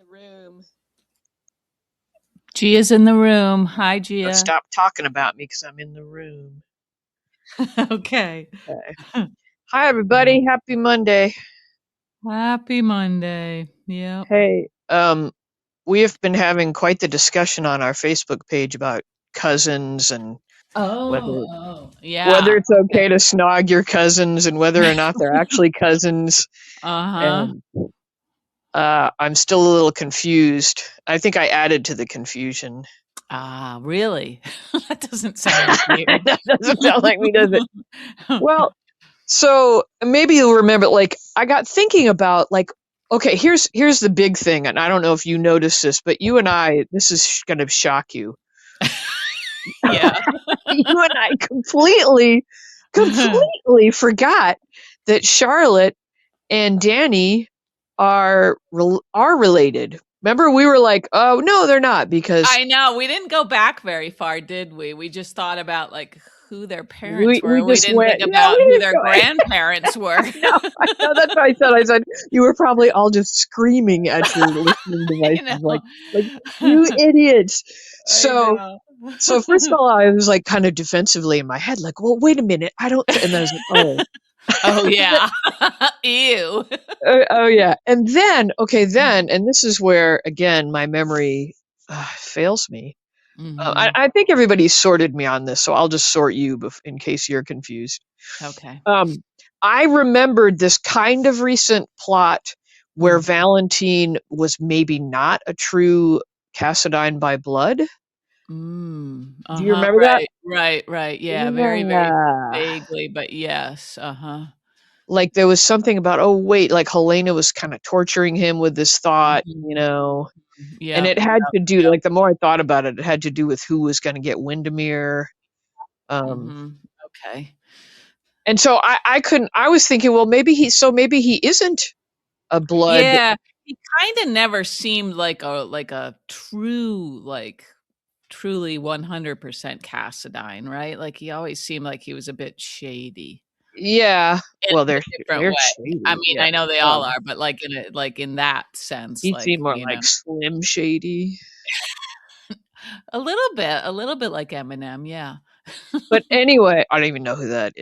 the room. Gia's in the room. Hi, Gia. Stop talking about me because I'm in the room. Okay. Hi, everybody. Happy Monday. Happy Monday. Yep. Hey, we have been having quite the discussion on our Facebook page about cousins and whether it's okay to snog your cousins and whether or not they're actually cousins. And I'm still a little confused. I think I added to the confusion. Ah, really? That doesn't sound like you. That doesn't sound like me, does it? Well, so maybe you'll remember, like, I got thinking about, like, okay, here's the big thing, and I don't know if you noticed this, but you and I, this is going to shock you. Yeah. You and I completely forgot that Charlotte and Danny are related. Remember, we were like, oh, no, they're not, because I know. We didn't go back very far, did we? We just thought about, like, who their parents were. We didn't think about who their grandparents were. No, that's what I said. I said, you were probably all just screaming at your listening devices, like, you idiots. So first of all, I was like kind of defensively in my head, like, well, wait a minute. I don't, and I was like, oh. Oh, yeah. Ew. Oh, yeah. And then, and this is where, again, my memory fails me. I think everybody's sorted me on this, so I'll just sort you in case you're confused. Okay. I remembered this kind of recent plot where Valentine was maybe not a true Cassadine by blood. Do you remember that? Right. Yeah, very, very vaguely, but yes. Like there was something about, oh wait, like Helena was kind of torturing him with this thought, you know. Yeah. And it had to do, like, the more I thought about it, it had to do with who was going to get Windermere. Okay. And so I was thinking, well, maybe he isn't a blood. Yeah, he kind of never seemed like a true, like, truly 100% Cassadine, right? Like, he always seemed like he was a bit shady. Yeah. Well, they're shady. I mean, yeah. I know they all are, but like in that sense, he seemed more like Slim Shady. A little bit like Eminem, yeah. But anyway, I don't even know who that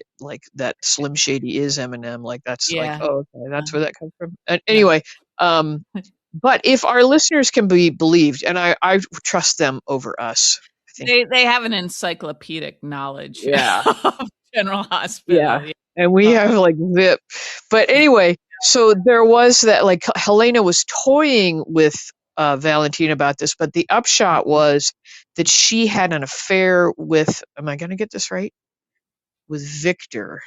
Slim Shady is. Eminem, like that's like, oh, okay, that's where that comes from. And anyway, but if our listeners can be believed, and I trust them over us, I think they have an encyclopedic knowledge. Yeah. Of General Hospital. Yeah. And we have like VIP. But anyway, so there was that, like, Helena was toying with Valentine about this, but the upshot was that she had an affair with, am I going to get this right? With Victor.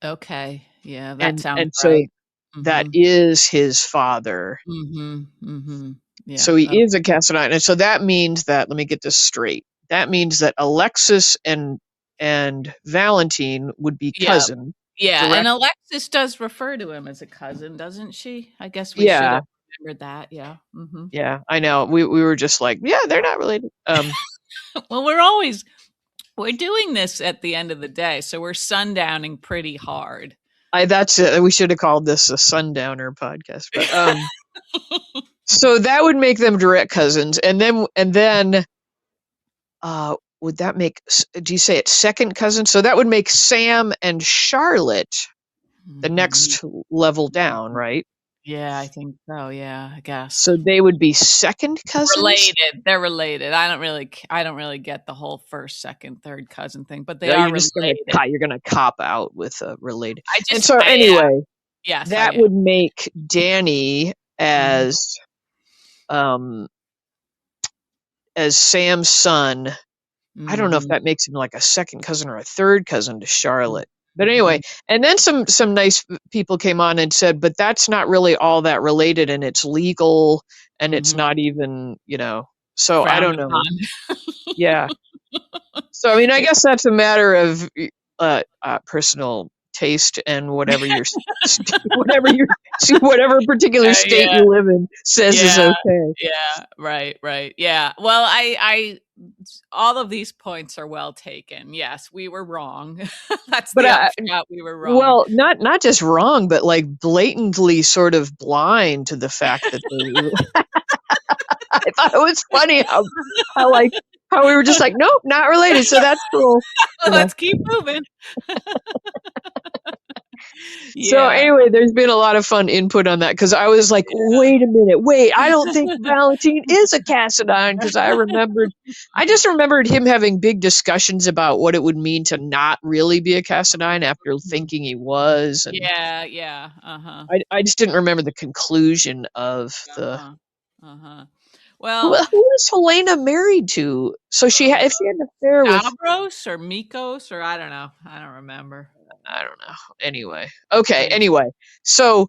Okay. Yeah, that sounds and so right. That is his father. Yeah. So he is a Cassadine. And so that means that, let me get this straight. That means that Alexis and Valentine would be cousins. Yeah, and Alexis does refer to him as a cousin, doesn't she? I guess we should have remembered that. Yeah. Yeah, I know. We were just like, yeah, they're not related. Well, we're doing this at the end of the day, so we're sundowning pretty hard. That's it. We should have called this a sundowner podcast. But, so that would make them direct cousins, and then would that make? Do you say it's second cousin? So that would make Sam and Charlotte the next level down, right? Yeah, I think so. Yeah, I guess. So they would be second cousins. Related. They're related. I don't really get the whole first, second, third cousin thing, but they are related. You're gonna cop out with related. Anyway, that would make Danny as Sam's son. I don't know if that makes him like a second cousin or a third cousin to Charlotte. But anyway, and then some nice people came on and said, but that's not really all that related, and it's legal, and it's not even, so I don't know. Yeah. So, I mean, I guess that's a matter of personal taste and whatever whatever particular state you live in says is okay. Yeah, right. Yeah. Well, I all of these points are well taken. Yes, we were wrong. That's the upshot. We were wrong. Well, not just wrong, but like blatantly sort of blind to the fact that thought it was funny how like how we were just like, nope, not related. So that's cool. Let's keep moving. So Yeah. anyway, there's been a lot of fun input on that because I was like, wait a minute, I don't think Valentine is a Cassadine because I just remembered him having big discussions about what it would mean to not really be a Cassadine after thinking he was, and Yeah, yeah. Uh-huh. I just didn't remember the conclusion of the. Uh-huh. Uh-huh. Who Well, was Helena married to? So if she had an affair with, Stavros or Mikos or I don't know. I don't remember. I don't know. Anyway, okay. Yeah. Anyway, so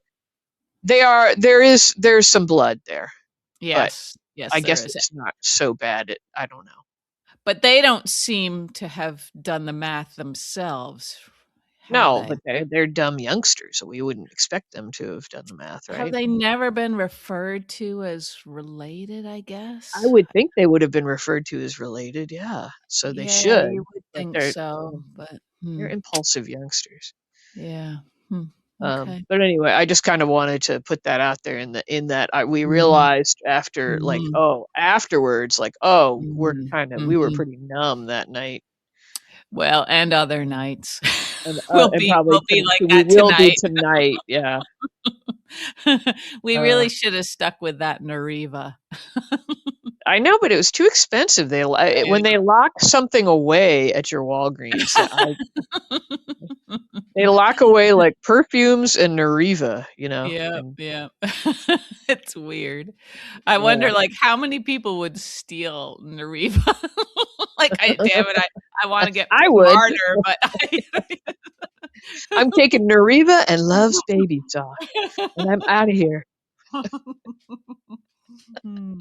there's some blood there, but Yes. Yes, I there guess is. it's not so bad. I don't know. But they don't seem to have done the math themselves, have No, they? but they're dumb youngsters, so we wouldn't expect them to have done the math, Have right? they never been referred to as related, I I guess? would think they would have been referred to as related, yeah. So they Yeah, should, you would but think so, but they're impulsive youngsters. yeah. Hmm. Okay. But anyway, I just kind of wanted to put that out there in that we Mhm. realized after like Mhm. afterwards like oh Mhm. we were Mhm. pretty numb that night Well, and other nights. and probably We'll be like we that will be tonight. tonight, yeah. We Uh, really should have stuck with that Nariva. I know, but it was too expensive. When they lock something away at your Walgreens, they lock away like perfumes and Nariva, Yeah, and yeah. It's weird. I yeah, wonder, like, how many people would steal Nariva? Like, damn it, I wanna get I would. smarter, but I'm taking Nariva and Love's Baby Sauce, and I'm out of here. Hmm.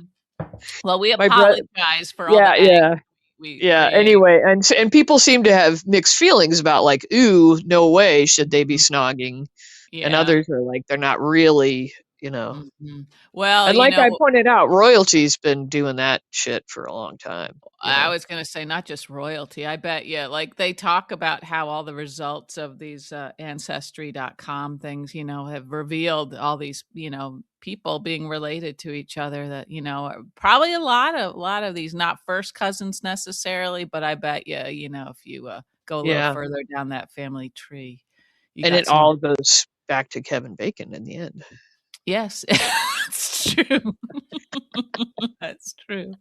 Well, we My brother, apologize for all yeah, the yeah. angst we Yeah, create. anyway, and people seem to have mixed feelings about like, "Ooh, no way should they be snogging," and Yeah. others are like, "They're not really," you know. Mhm. Well, And like I pointed out, royalty's been doing that shit for a long time, you I know. was gonna say not just royalty. I bet you, like they talk about how all the results of these ancestry.com things, have revealed all these, people being related to each other that, are probably a lot of these not first cousins necessarily, but I bet you, if you go a little Yeah, further down that family tree, you and got it some. all goes back to Kevin Bacon in the end. Yes, it's true. That's true.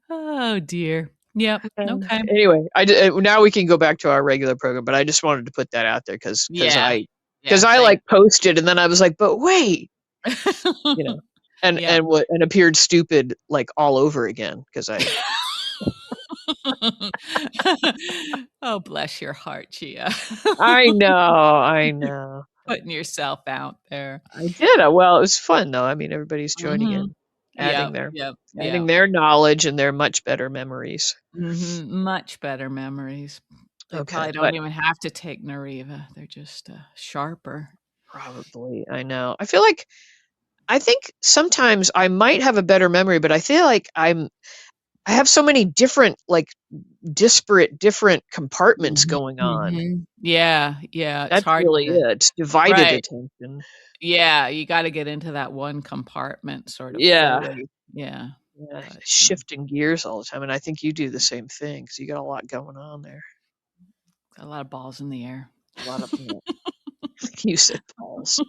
Oh dear. Yep. Okay. Anyway, now we can go back to our regular program, but I just wanted to put that out there because Yeah. because Yeah, I thank like posted and then I was like, but wait, you you. know, and Yep. and what and appeared stupid like all over again because Oh, bless your heart, Gia. I know. Putting yourself out there. I did. Well, it was fun though. I mean, everybody's joining Mhm. in, adding Yep, their yep, adding yep. their knowledge and their much better memories. Much better memories. They Okay, probably don't but even have to take Nariva. They're just, sharper. probably I know. I think sometimes I might have a better memory, but I feel like I have so many different like disparate different compartments Mhm, going on. mhm. Yeah, yeah, it's That's hard really to. it. It's divided Right. attention. Yeah, you gotta get into that one compartment sort of Yeah. fully. Yeah, Yeah, but, shifting gears all the time, and I think you do the same thing because you got a lot going on there. got a lot of balls in the air. A lot of you said balls.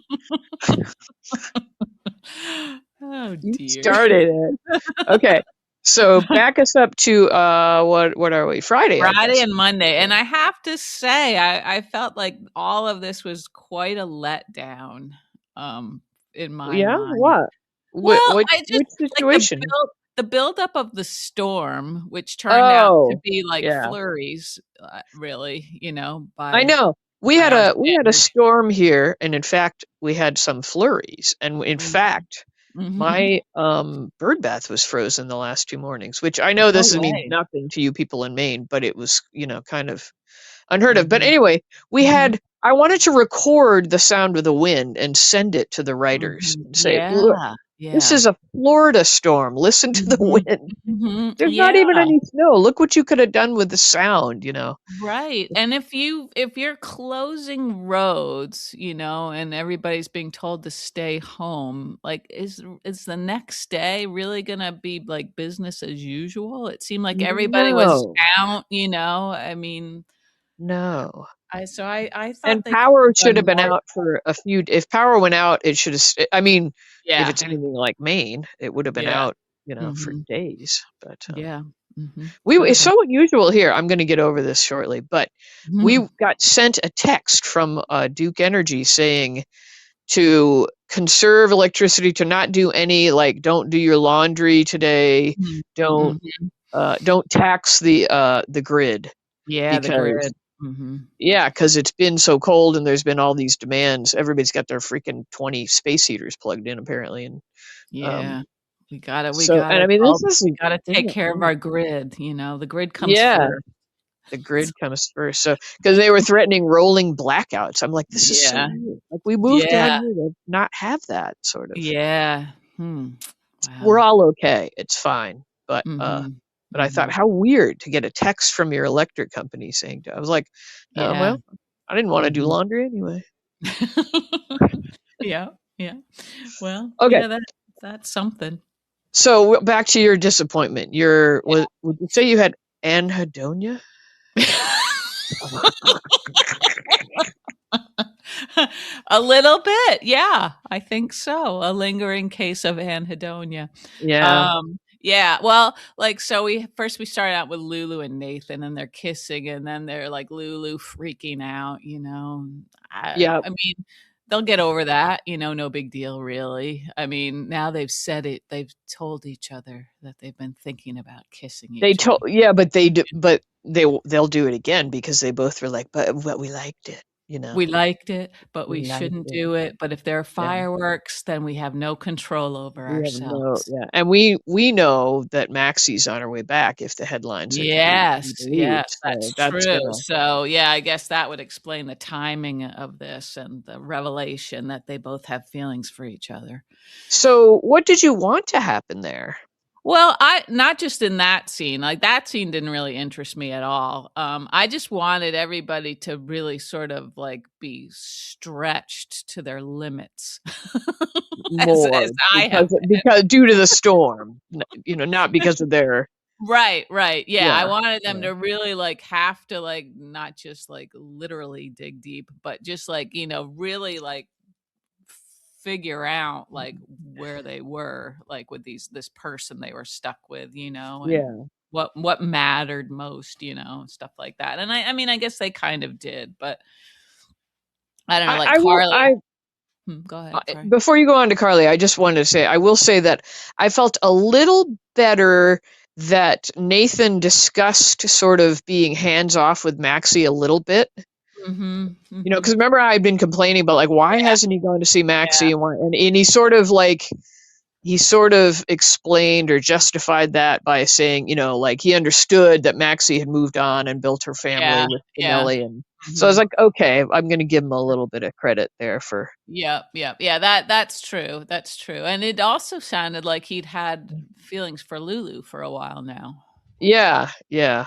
Oh, You dear. started it. Okay. So back us up to what are we? Friday, I Friday guess. and Monday, and I have to say, I felt like all of this was quite a letdown, um, in my Yeah, mind. what? Well, I just Which like situation? the buildup of the storm, which turned out to Oh, be like yeah. flurries, really, I by know. our We had a standards. storm here, and in fact, we had some flurries. And in Mhm. fact, Mhm. my bird bath was frozen the last 2 mornings, which I know No this means way. nothing to you people in Maine, but it was, kind of unheard of. But Mhm. anyway, Mhm. I wanted to record the sound of the wind and send it to the writers Mhm. and say, look, Yeah. This Yeah. is a Florida storm. Listen to the Mhm. wind. Mhm. There's not Yeah. even any snow. Look what you could have done with the sound, you know? Right, and if you're closing roads, and everybody's being told to stay home, like, is the next day really gonna be, like, business as usual? It seemed like everybody was No, out, I mean, no. I thought And they could power have should done have been more. out for a few if power went out, it should have I mean, if Yeah, it's anything like Maine, it would have been yeah, out, for mhm, days, but, yeah, mhm, we could have it's been. so unusual here, I'm gonna get over this shortly, but Mhm, we got sent a text from, Duke Energy saying to conserve electricity, to not do any, like, don't do your laundry today, mhm, don't, mhm. don't tax the grid Yeah, the because grid. Mhm. yeah, because 'cause it's been so cold and there's been all these demands. Everybody's got their freaking 20 space heaters plugged in apparently, and, um, Yeah. We so and gotta I mean, all this is we gotta isn't take it care of weird? our grid, the grid comes Yeah, first. the grid comes first, so because they were threatening rolling blackouts. I'm like, "This is so Yeah. weird." Like, we moved down Yeah. here to not have that sort of. Yeah. We're Wow. all okay, it's fine, Mhm. but I thought, Mhm. how weird to get a text from your electric company saying I was like, "Oh, Yeah. well, I didn't wanna do Mhm. laundry anyway." Yeah. Yeah. Well, Okay. yeah, that's something. So back to your disappointment. Your would you say you had anhedonia? A little bit, yeah, I think so, a lingering case of anhedonia. Yeah, Yeah, well, like, so we started out with Lulu and Nathan, and they're kissing, and then they're, like, Lulu freaking out, yeah. I mean, they'll get over that, no big deal, really. I mean, now they've told each other that they've been thinking about kissing They each other. told yeah, but they'll do it again because they both were like, "But we liked it," you know? We liked it, but We we liked shouldn't it. do it, but if there are Yeah. fireworks, then we have no control over We have no ourselves. yeah, and we know that Maxie's on her way back if the headlines are to be Yes, believed, yes, so that's that's true. gonna So, yeah, I guess that would explain the timing of this and the revelation that they both have feelings for each other. so what did you want to happen there? Well, I not just in that scene, like, that scene didn't really interest me at all. I just wanted everybody to really sort of, like, be stretched to their limits as More I have been. because due to the storm, not because of their Right, right. Yeah, I yeah, wanted them yeah, to really, like, have to, like, not just, like, literally dig deep, but just, like, really, like, figure out, like, where they were, like, with this person they were stuck with, and yeah. what mattered most, stuff like that. And I mean, I guess they kind of did, but I don't know, like I will Carly. Go ahead, sorry. before you go on to Carly, I just wanted to say, I will say that I felt a little better that Nathan discussed sort of being hands off with Maxie a little bit. Mhm, Because mhm. remember I'd been complaining about like why Yeah, hasn't he gone to see yeah, Maxie and he sort of like he sort of explained or justified that by saying, like he understood that Maxie had moved on and built her family yeah, with yeah. Finelli, and so I was Mhm. like, okay, I'm going to give him a little bit of credit there for Yep, yep. Yeah, that's true, that's true, and it also sounded like he'd had feelings for Lulu for a while now. yeah, yeah.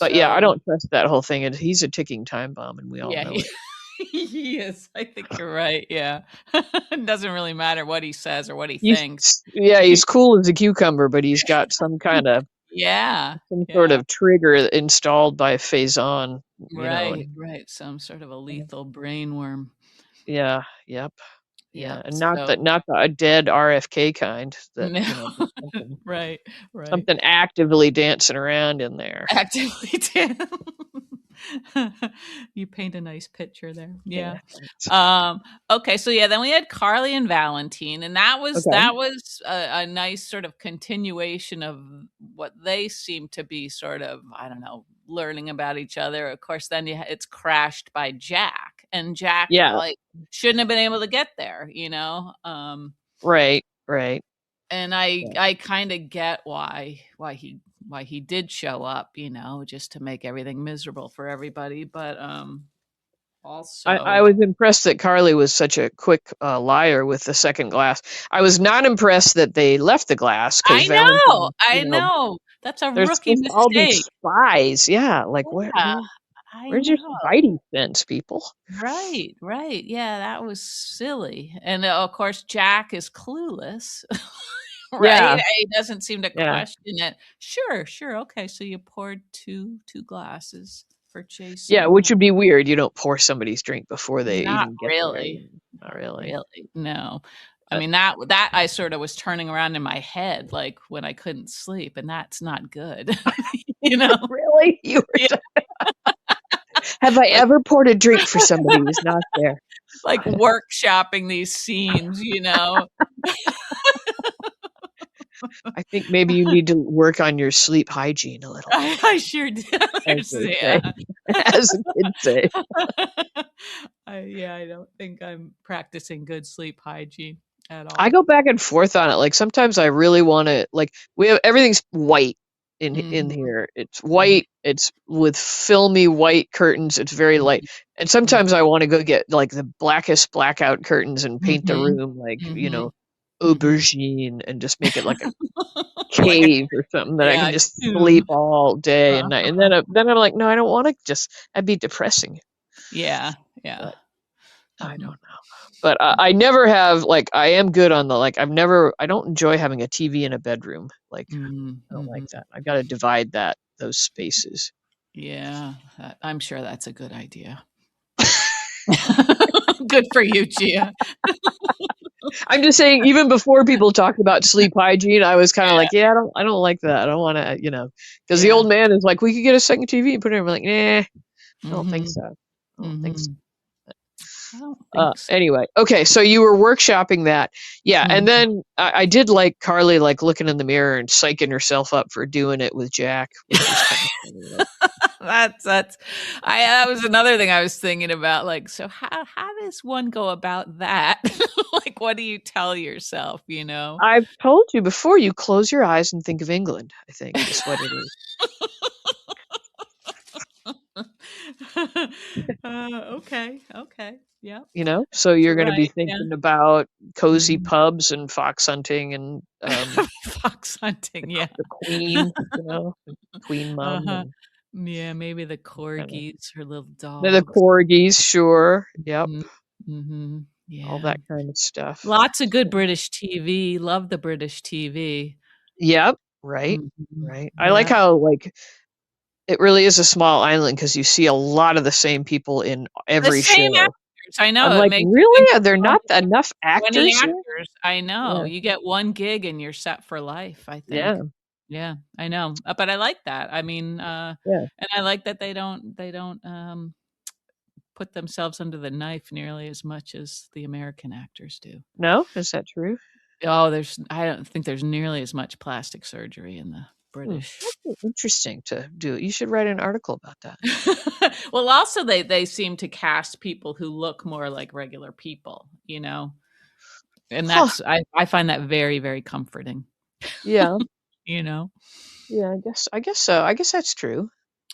But yeah, I So, don't trust that whole thing, and he's a ticking time bomb, and we all yeah, know he it. he is. I think you're right, yeah. It doesn't really matter what he says or what he He's thinks. yeah, he's cool as a cucumber, but he's got Yeah, some sort yeah. of trigger installed by Faison, Right, and right, some sort of a lethal brainworm. yeah, yep, yeah, Yep, and so not the dead RFK kind that, no. just Right, right. something actively dancing around in there. Actively tan. You paint a nice picture there. Yeah, Yeah. thanks. Um, okay, so yeah, then we had Carly and Valentine, and that was Okay. that was a nice sort of continuation of what they seem to be sort of, I don't know, learning about each other. Of course, then it's crashed by Jack, and Jack Yeah, like shouldn't have been able to get there, right, right. and Yeah. I kind of get why he did show up, just to make everything miserable for everybody. But I also. was impressed that Carly was such a quick liar with the second glass. I was not impressed that they left the glass because Valentine, I know. That's a they're rookie supposed to all be mistake. spies. Yeah, like Yeah, I where's your know. spidey sense, people? Right, right. Yeah, that was silly. And of course, Jack is clueless, right? Yeah, He doesn't seem to yeah, question it. Sure, sure. Okay, so you poured two glasses for yeah. Jason. Which would be weird. You don't pour somebody's drink before they Not even get there. really. Not Not really. really. No. I Uh, mean that I sort of was turning around in my head like when I couldn't sleep, and that's not good. You know? really, you were. Yeah, Have I like ever poured a drink for somebody who's not there? like workshopping these scenes, you know? I think maybe you need to work on your sleep hygiene a little bit, I sure do. as There's they say, yeah. as the kids say. Yeah, I don't think I'm practicing good sleep hygiene at I all. go back and forth on it. Like sometimes I really want to like we have everything's white in Mhm, here. It's mhm, white. It's with filmy white curtains. It's very light. mhm, And sometimes mhm, I want to go get like the blackest blackout curtains and paint the mhm, room like, mhm, mhm. aubergine and just make it like a Like a cave or something that I yeah, can just tomb. sleep all day and night. And Uh-huh. then I'm like, no, I don't want to just that'd be depressing. Yeah, yeah. But I don't Mhm, know. But I never have like I am good on the like I don't enjoy having a TV in a bedroom. Like mhm, I don't like mhm. that. I've got to divide those spaces. Yeah, I'm sure that's a good idea. Good for you, Gia. I'm just saying even before people talked about sleep hygiene, I was kind of Yeah, like, yeah, I don't like that. I don't want to, because the yeah. old man is like, we could get a second TV and put it in. I'm like, nah, I don't think Mhm, so. I don't think so. mhm. I don't think so. Anyway, okay, so you were workshopping that, yeah, and Mhm. then I did like Carly like looking in the mirror and psyching herself up for doing it with Jack, which was kind of funny. Like, That's I that was another thing I was thinking about, like, so how does one go about that? Like, what do you tell yourself, you know? I've told you before, you close your eyes and think of England. I think is what it is. Okay, okay, yep, So you're you're going to be right, yeah. thinking about cozy Mhm. pubs and fox hunting and Fox hunting, yeah. the Queen, the Queen Mum Uh-huh. and Yeah, maybe the kind of corgis, her little the dogs. corgis, sure, yep, Mhm, mhm, all yeah. that kind of stuff. Lots of good British TV, love the British TV. Yep, right, Mhm, right. I like yeah. how like it really is a small island because you see a lot of the same people in The every same show. actors, I I'm know, it like, makes you think really? Are there's there only not enough 20 actors here? actors, I know, Yeah, you get 1 gig and you're set for life, I think. yeah, Yeah, I know, but I like that, I mean, yeah. and I like that they don't, put themselves under the knife nearly as much as the American actors do. No, is that true? Oh, I don't think there's nearly as much plastic surgery in the Hmm, British. that'd be interesting to do. You should write an article about that. Well, also they seem to cast people who look more like regular people, you know? And Huh? that's I find that very, very comforting, Yeah, you know? yeah. I guess so. I guess that's true.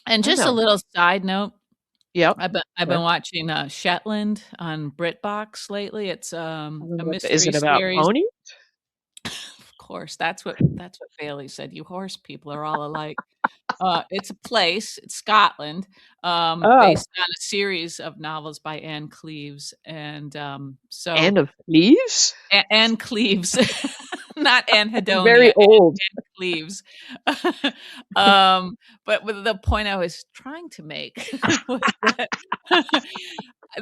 And I don't just a know. little side note, Yep. I've Sure. been watching, Shetland on BritBox lately. It's, I don't a know is mystery it about series. pony? Of course, that's what Bailey said, "You horse people are all alike." It's a place, it's Scotland, Oh, based on a series of novels by Anne Cleeves, and, so Anne of Cleves? Anne Cleeves, not Anne Very Hedonia, old. Anne Cleeves. But with the point I was trying to make was that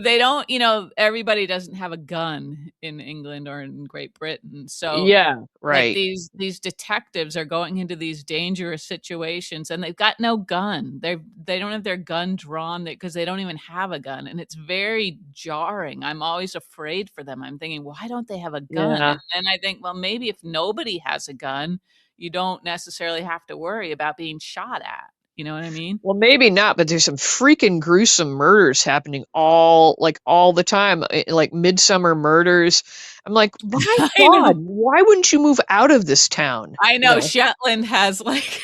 they don't everybody doesn't have a gun in England or in Great Britain, so Yeah, like, right. these detectives are going into these dangerous situations, and they've got no gun. They don't have their gun drawn because they don't even have a gun, and it's very jarring. I'm always afraid for them. I'm thinking, "Why don't they have a gun?" Yeah. And then I think, "Well, maybe if nobody has a gun, you don't necessarily have to worry about being shot at." You know what I mean? Well, maybe not, but there's some freaking gruesome murders happening all the time, like midsummer murders. I'm like, my I know. God, why wouldn't you move out of this town? I know Shetland has, like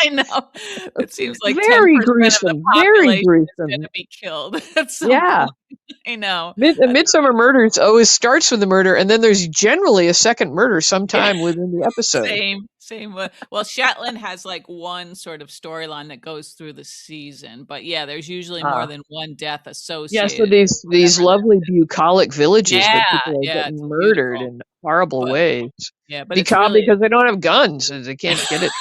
I know. It seems like 10% Very of the gruesome, very population is gruesome. gonna be killed at some Yeah. point. I know. Midsummer Murders always starts with a murder, and then there's generally a second murder Yeah. sometime within the episode. Same well, Shetland has, like, one sort of storyline that goes through the season, but, yeah, there's usually more Uh, than one death yeah, so associated with these whatever lovely bucolic villages that Yeah, people are yeah, it's getting murdered beautiful, in horrible but ways yeah, but it's really because they don't have guns and they can't get it.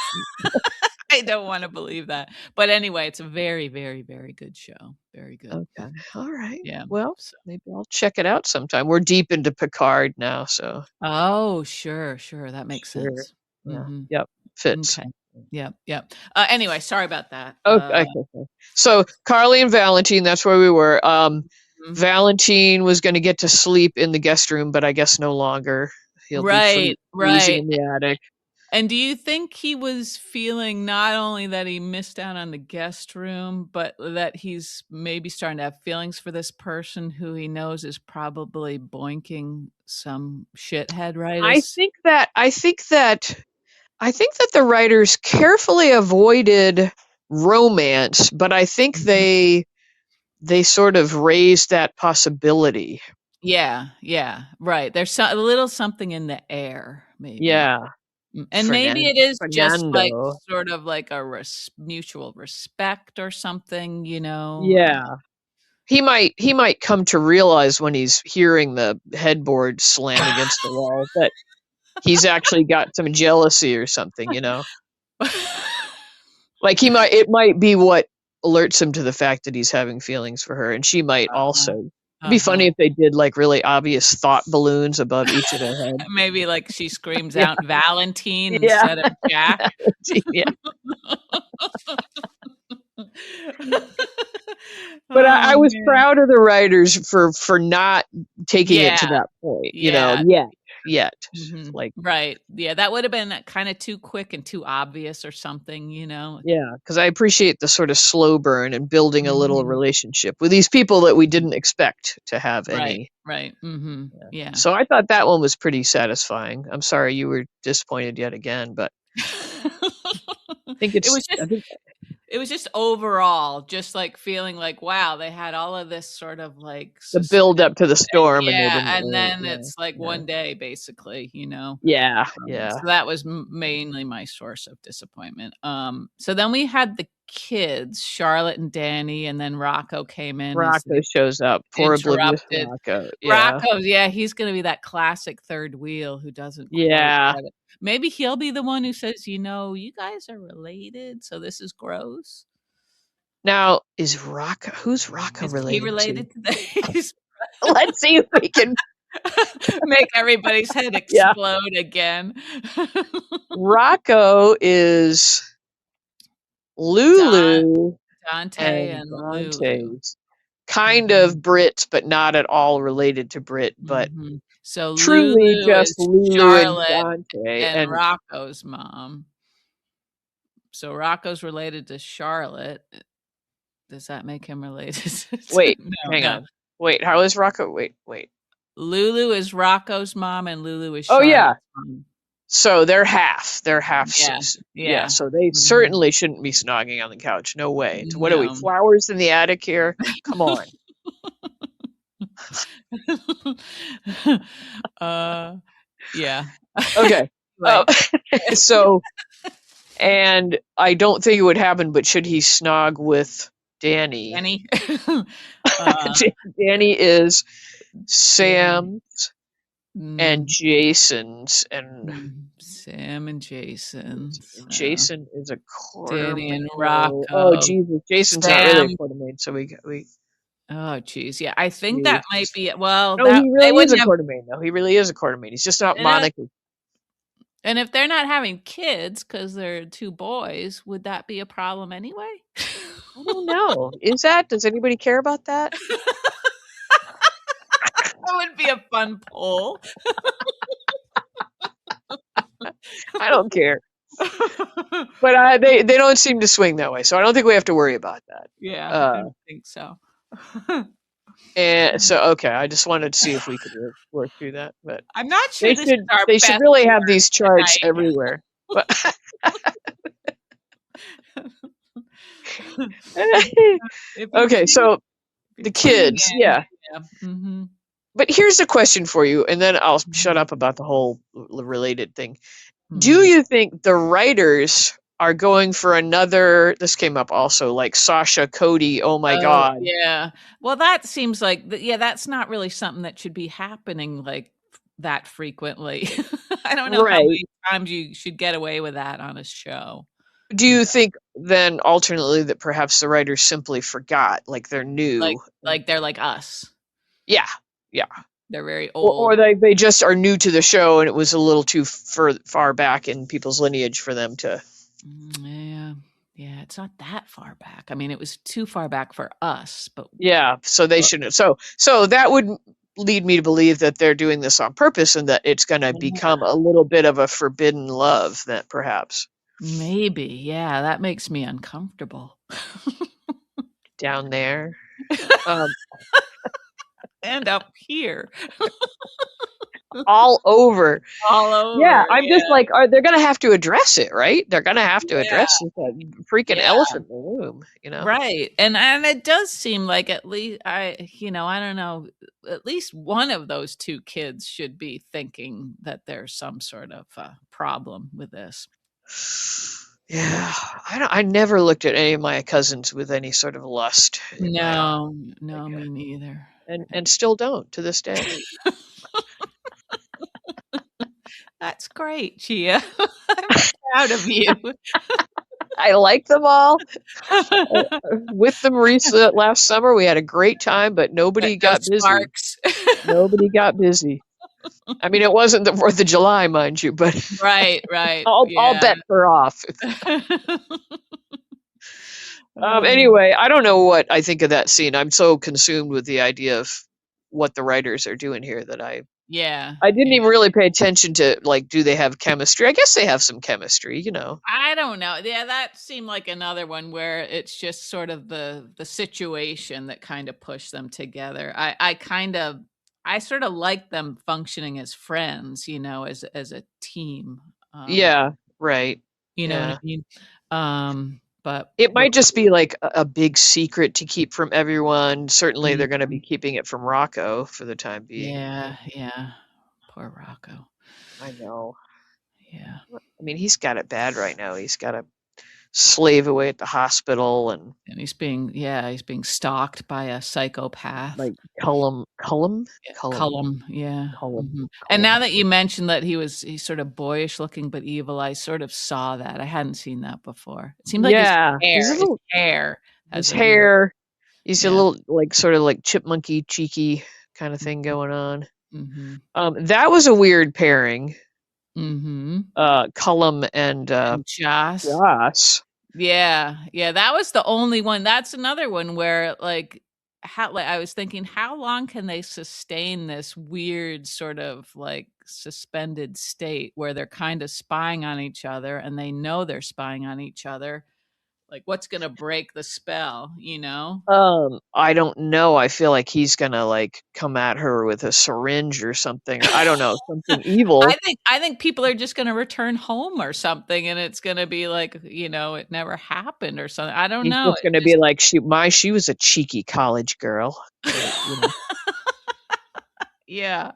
I don't wanna believe that, but anyway, it's a very, very, very good show, very good. Okay, all right. Yeah, Well, so maybe I'll check it out sometime. We're deep into Picard now, so Oh, sure, that makes sure. sense. Yeah. Mhm. Yep. Fits. Okay. Yep. Anyway, sorry about that. Okay. So Carly and Valentine, that's where we were. Mhm. Valentine was going to get to sleep in the guest room, but I guess no longer. He'll be freezing Right. in the attic. And do you think he was feeling not only that he missed out on the guest room, but that he's maybe starting to have feelings for this person who he knows is probably boinking some shithead, right? I Is think that I think that I think that the writers carefully avoided romance, but I think Mhm. they sort of raised that possibility. Yeah, right. There's a little something in the air, maybe. Yeah, And maybe it is just like Fernando. sort of like a mutual respect or something, Yeah. He might come to realize when he's hearing the headboard slam against the wall that he's actually got some jealousy or something. Like it might be what alerts him to the fact that he's having feelings for her, and she might Uh-huh, also. It'd be funny uh-huh. if they did like really obvious thought balloons above each of their heads. Maybe, like, she screams Yeah, out Valentine yeah, instead of Jack. yeah. But I Oh, was man. proud of the writers for not taking it Yeah, to that point, yeah, yet. mhm, Like, right, yeah, that would've been kinda too quick and too obvious or something, yeah, because I appreciate the sort of slow burn and building a little Mhm, relationship with these people that we mhm. didn't expect to have any. Right, mhm, Yeah. yeah. So I thought that one was pretty satisfying. I'm sorry you were disappointed yet again, but It was I just think it was just overall, just, like, feeling like, wow, they had all of this sort of, like, the build suspense up to the and storm and they yeah, didn't and really, then yeah, it's, like, yeah. one day, basically. Yeah, yeah. So that was mainly my source of disappointment. So then we had the kids, Charlotte and Danny, and then Rocco came in as Rocco the shows up, poor oblivious interrupted. Rocco. Yeah. Rocco, yeah, he's gonna be that classic third wheel who doesn't quite Yeah. get it. Maybe he'll be the one who says, "You guys are related, so this is gross." Now, who's Rocco Is he related to? related to these? Let's see if we can. Make everybody's head Yeah. explode again. Rocco is Don Lulu Dante and and Lulu. Dante's kind Mhm, of Brit, but not at all related to Brit, but mhm. So truly Lulu just is Lulu and Charlotte Dante. and And Rocco's mom. So Rocco's related to Charlotte. Does that make him related to wait, No, hang no. on. Wait, how is Rocco? Wait. Lulu is Rocco's mom and Lulu is Oh yeah. Charlotte's mom. So they're half. They're half. Yeah, Yeah. yeah. So they Mhm. certainly shouldn't be snogging on the couch. No way. What are we? No. Flowers in the attic here? Come on. Uh, yeah. Okay. Uh, Anyway. so, and I don't think it would happen, but should he snog with Danny? Danny? Uh, Danny is Danny. Sam's and Mm, Jason's, and Sam and Jason. So, Jason is a Danny Quartermain. and Oh Rocco. Jesus, Jason's not really a Sam Quartermain, so we Oh, geez, yeah, I think that might Jesus. be well, No, that he they really is wouldn't a have Quartermain, though. He really is a Quartermain. He's just not and if Monica. and if they're not having kids because 'cause they're 2 boys, would that be a problem anyway? I don't know. Is that? Does anybody care about that? That would be a fun poll. I don't care. But they don't seem to swing that way, so I don't think we have to worry about that. Yeah, I Uh, don't think so. and so okay, I just wanted to see if we could work through that, but I'm not sure they this is should our they should best really work have these charts tonight. everywhere. But if if you Okay, tune so if you're the tuning kids, in, yeah. yeah. Mhm. But here's a question for you, and then I'll shut Mhm. up about the whole related thing. Do Mhm. you think the writers are going for another? This came up also, like Sasha, Cody. Oh my Oh, God! yeah. Well, that seems like yeah, that's not really something that should be happening, like, that frequently. I don't know how Right. many times you should get away with that on a show, Do you you know? think then alternately that perhaps the writers simply forgot, like they're Like new? like they're like us. Yeah, yeah. They're very Or old. they just are new to the show and it was a little too far back in people's lineage for them to. Yeah. Yeah, it's not that far back. I mean, it was too far back for us, Yeah, so they but shouldn't. So that would lead me to believe that they're doing this on purpose and that it's going to yeah, become a little bit of a forbidden love that perhaps maybe. Yeah, that makes me uncomfortable. down there. Um, And up here. all over. All Yeah, over, I'm just yeah. like, are they're gonna have to address it, right? They're gonna have to Yeah, address that freaking yeah. elephant in the room, you know? Right, and it does seem like at least I don't know, at least one of those 2 kids should be thinking that there's some sort of, problem with this. Yeah, I never looked at any of my cousins with any sort of lust in my eye, No, like, no, me neither. and still don't to this day. That's great, Gia. I'm proud of you. I like them all. With them last summer, we had a great time, but But nobody no got busy. sparks. Nobody got busy. I mean, it wasn't the 4th of July, mind you, but Right, right, all yeah. bets are off. Oh, Anyway, I don't know what I think of that scene. I'm so consumed with the idea of what the writers are doing here that yeah, I didn't yeah. even really pay attention to, like, do they have chemistry? I guess they have some chemistry, you know. I don't know. Yeah, that seemed like another one where it's just sort of the situation that kind of pushed them together. I sort of like them functioning as friends, as a team. Um, Yeah, right. you know what I Yeah. mean? But It might just be like a big secret to keep from everyone. Certainly, they're going to be Mhm. keeping it from Rocco for the time being. Yeah, yeah. Poor Rocco. I know. Yeah. I mean, he's got it bad right now. He's got to slave away at the hospital and And he's being stalked by a psychopath. like Cullum, Yeah, Cullum, Cullum, yeah, Cullum, mhm, and now Cullum. that you mentioned that he's sort of boyish looking but evil, I sort of saw that. I hadn't seen that before. It seemed like his Yeah, he's hair a his little. hair His has a weird hair. He's a yeah, little like sort of like chipmunky, cheeky kind of thing mhm, going on. mhm, That was a weird pairing. mhm, Cullum and and Joss. Joss. Yeah, yeah, that was the only one. That's another one where, I was thinking, how long can they sustain this weird sort of, suspended state where they're kinda spying on each other and they know they're spying on each other? Like, what's gonna break the spell, you know? I don't know. I feel like he's gonna like come at her with a syringe or something, or I don't know, something evil. I think people are just gonna return home or something, and it's gonna be like, it never happened or something. I don't He's know. just It gonna be just like, she was a cheeky college girl. You know. Yeah.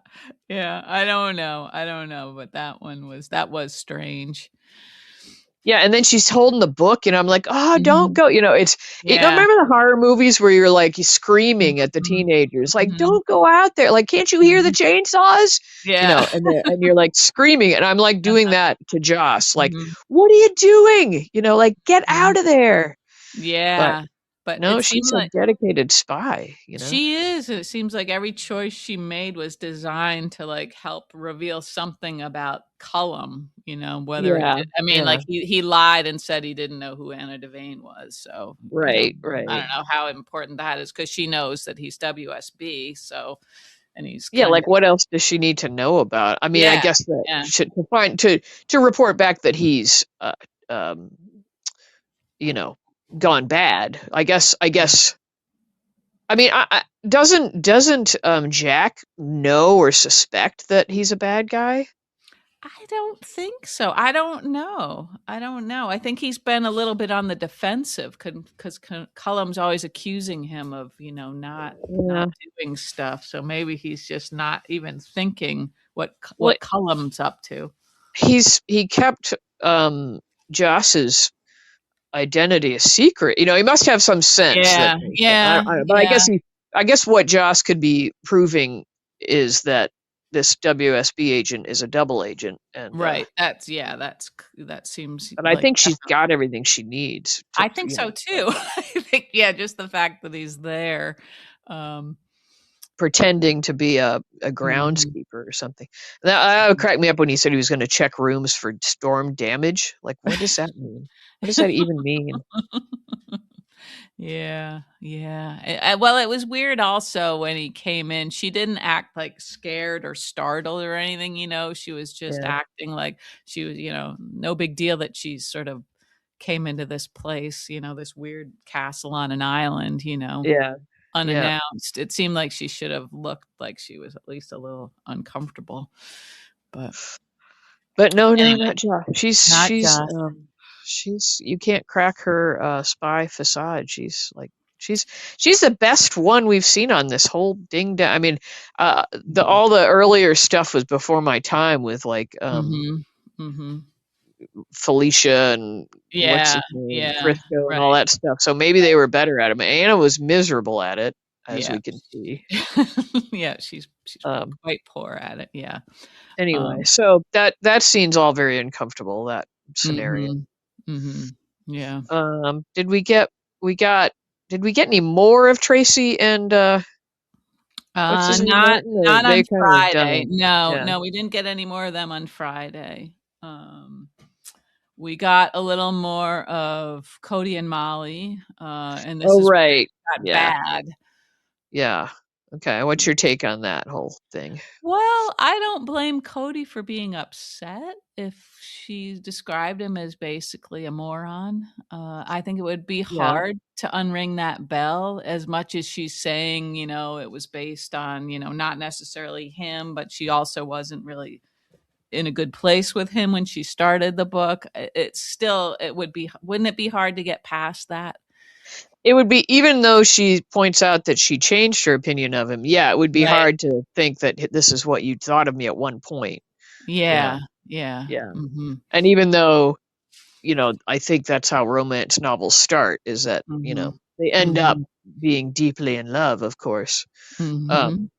Yeah, I don't know, but that was strange. Yeah, and then she's holding the book, and I'm like, "Oh, don't Mhm. go." You know, Yeah. remember the horror movies where you're like screaming at the Mhm. teenagers, like, Mhm. "Don't go out there! Like, can't you hear the Mhm. chainsaws?" You Yeah. know, and you're like screaming, and I'm like doing that to Joss, like, Mhm. "What are you doing?" You know, like, "Get Mhm. out of there!" But Yeah, but no, it seemed she's a like dedicated spy. You know. she is, it seems like every choice she made was designed to, help reveal something about Cullum, whether it Yeah, did I mean, yeah, he lied and said he didn't know who Anna Devane was, so, right, I right. don't know how important that is because she knows that he's WSB, so and he's Yeah, kind like of what else does she need to know about? I mean, I Yeah, guess that yeah, to report back that he's um you know, gone bad. yeah. I mean, doesn't Jack know or suspect that he's a bad guy? I don't think so. I don't know. I think he's been a little bit on the defensive because Cullum's always accusing him of, not Yeah. doing stuff. So maybe he's just not even thinking Well, what Cullum's up to. he kept Joss's identity a secret. He must have some sense that, Yeah, yeah, but yeah. I guess what Joss could be proving is that this WSB agent is a double agent, and Right. That seems but I like think she's got everything she needs to, I think so too. I think, yeah, just the fact that he's there. Um, pretending to be a mhm. groundskeeper or something. That would crack me up when he said he was going to check rooms for storm damage. Like, what does that mean? What does that even mean? Yeah, yeah. Well, it was weird also when he came in. She didn't act like scared or startled or anything, She was just Yeah, acting like she was, no big deal that she sort of came into this place, this weird castle on an island, yeah, yeah. unannounced. It seemed like she should have looked like she was at least a little uncomfortable. But But no, no, anyway, not Josh. not just. She's you can't crack her spy facade. She's she's the best one we've seen on this whole ding dong. I mean, the Mhm. all the earlier stuff was before my time with like Mhm. Mhm. Felicia and what's Yeah, his name, yeah, Frisco and all right, that stuff. So maybe they right. were better at it. Anna was miserable at it, as Yeah. we can see. Yeah, she's Um, quite poor at it, yeah. anyway, Um, so that scene's all very uncomfortable. That scenario. mhm, mhm, yeah. Did we got did we get any more of Tracy and what's his name, Not Martin? Or not they on kind of Friday. done? No, Yeah. no, we didn't get any more of them on Friday. Um, we got a little more of Cody and Molly, and this Oh is where right. it got Yeah. bad. Yeah. Okay. What's your take on that whole thing? Well, I don't blame Cody for being upset if she described him as basically a moron. I think it would be Yeah. hard to unring that bell as much as she's saying, it was based on, not necessarily him, but she also wasn't really in a good place with him when she started the book. It's still, wouldn't it be hard to get past that? It would be, even though she points out that she changed her opinion of him, yeah, it would be Right. hard to think that this is what you thought of me at one point, you know. Yeah. Yeah. Yeah. Hmm. And even though, I think that's how romance novels start, is that, Hmm. they end up Hmm. being deeply in love, of course. Hmm. Um,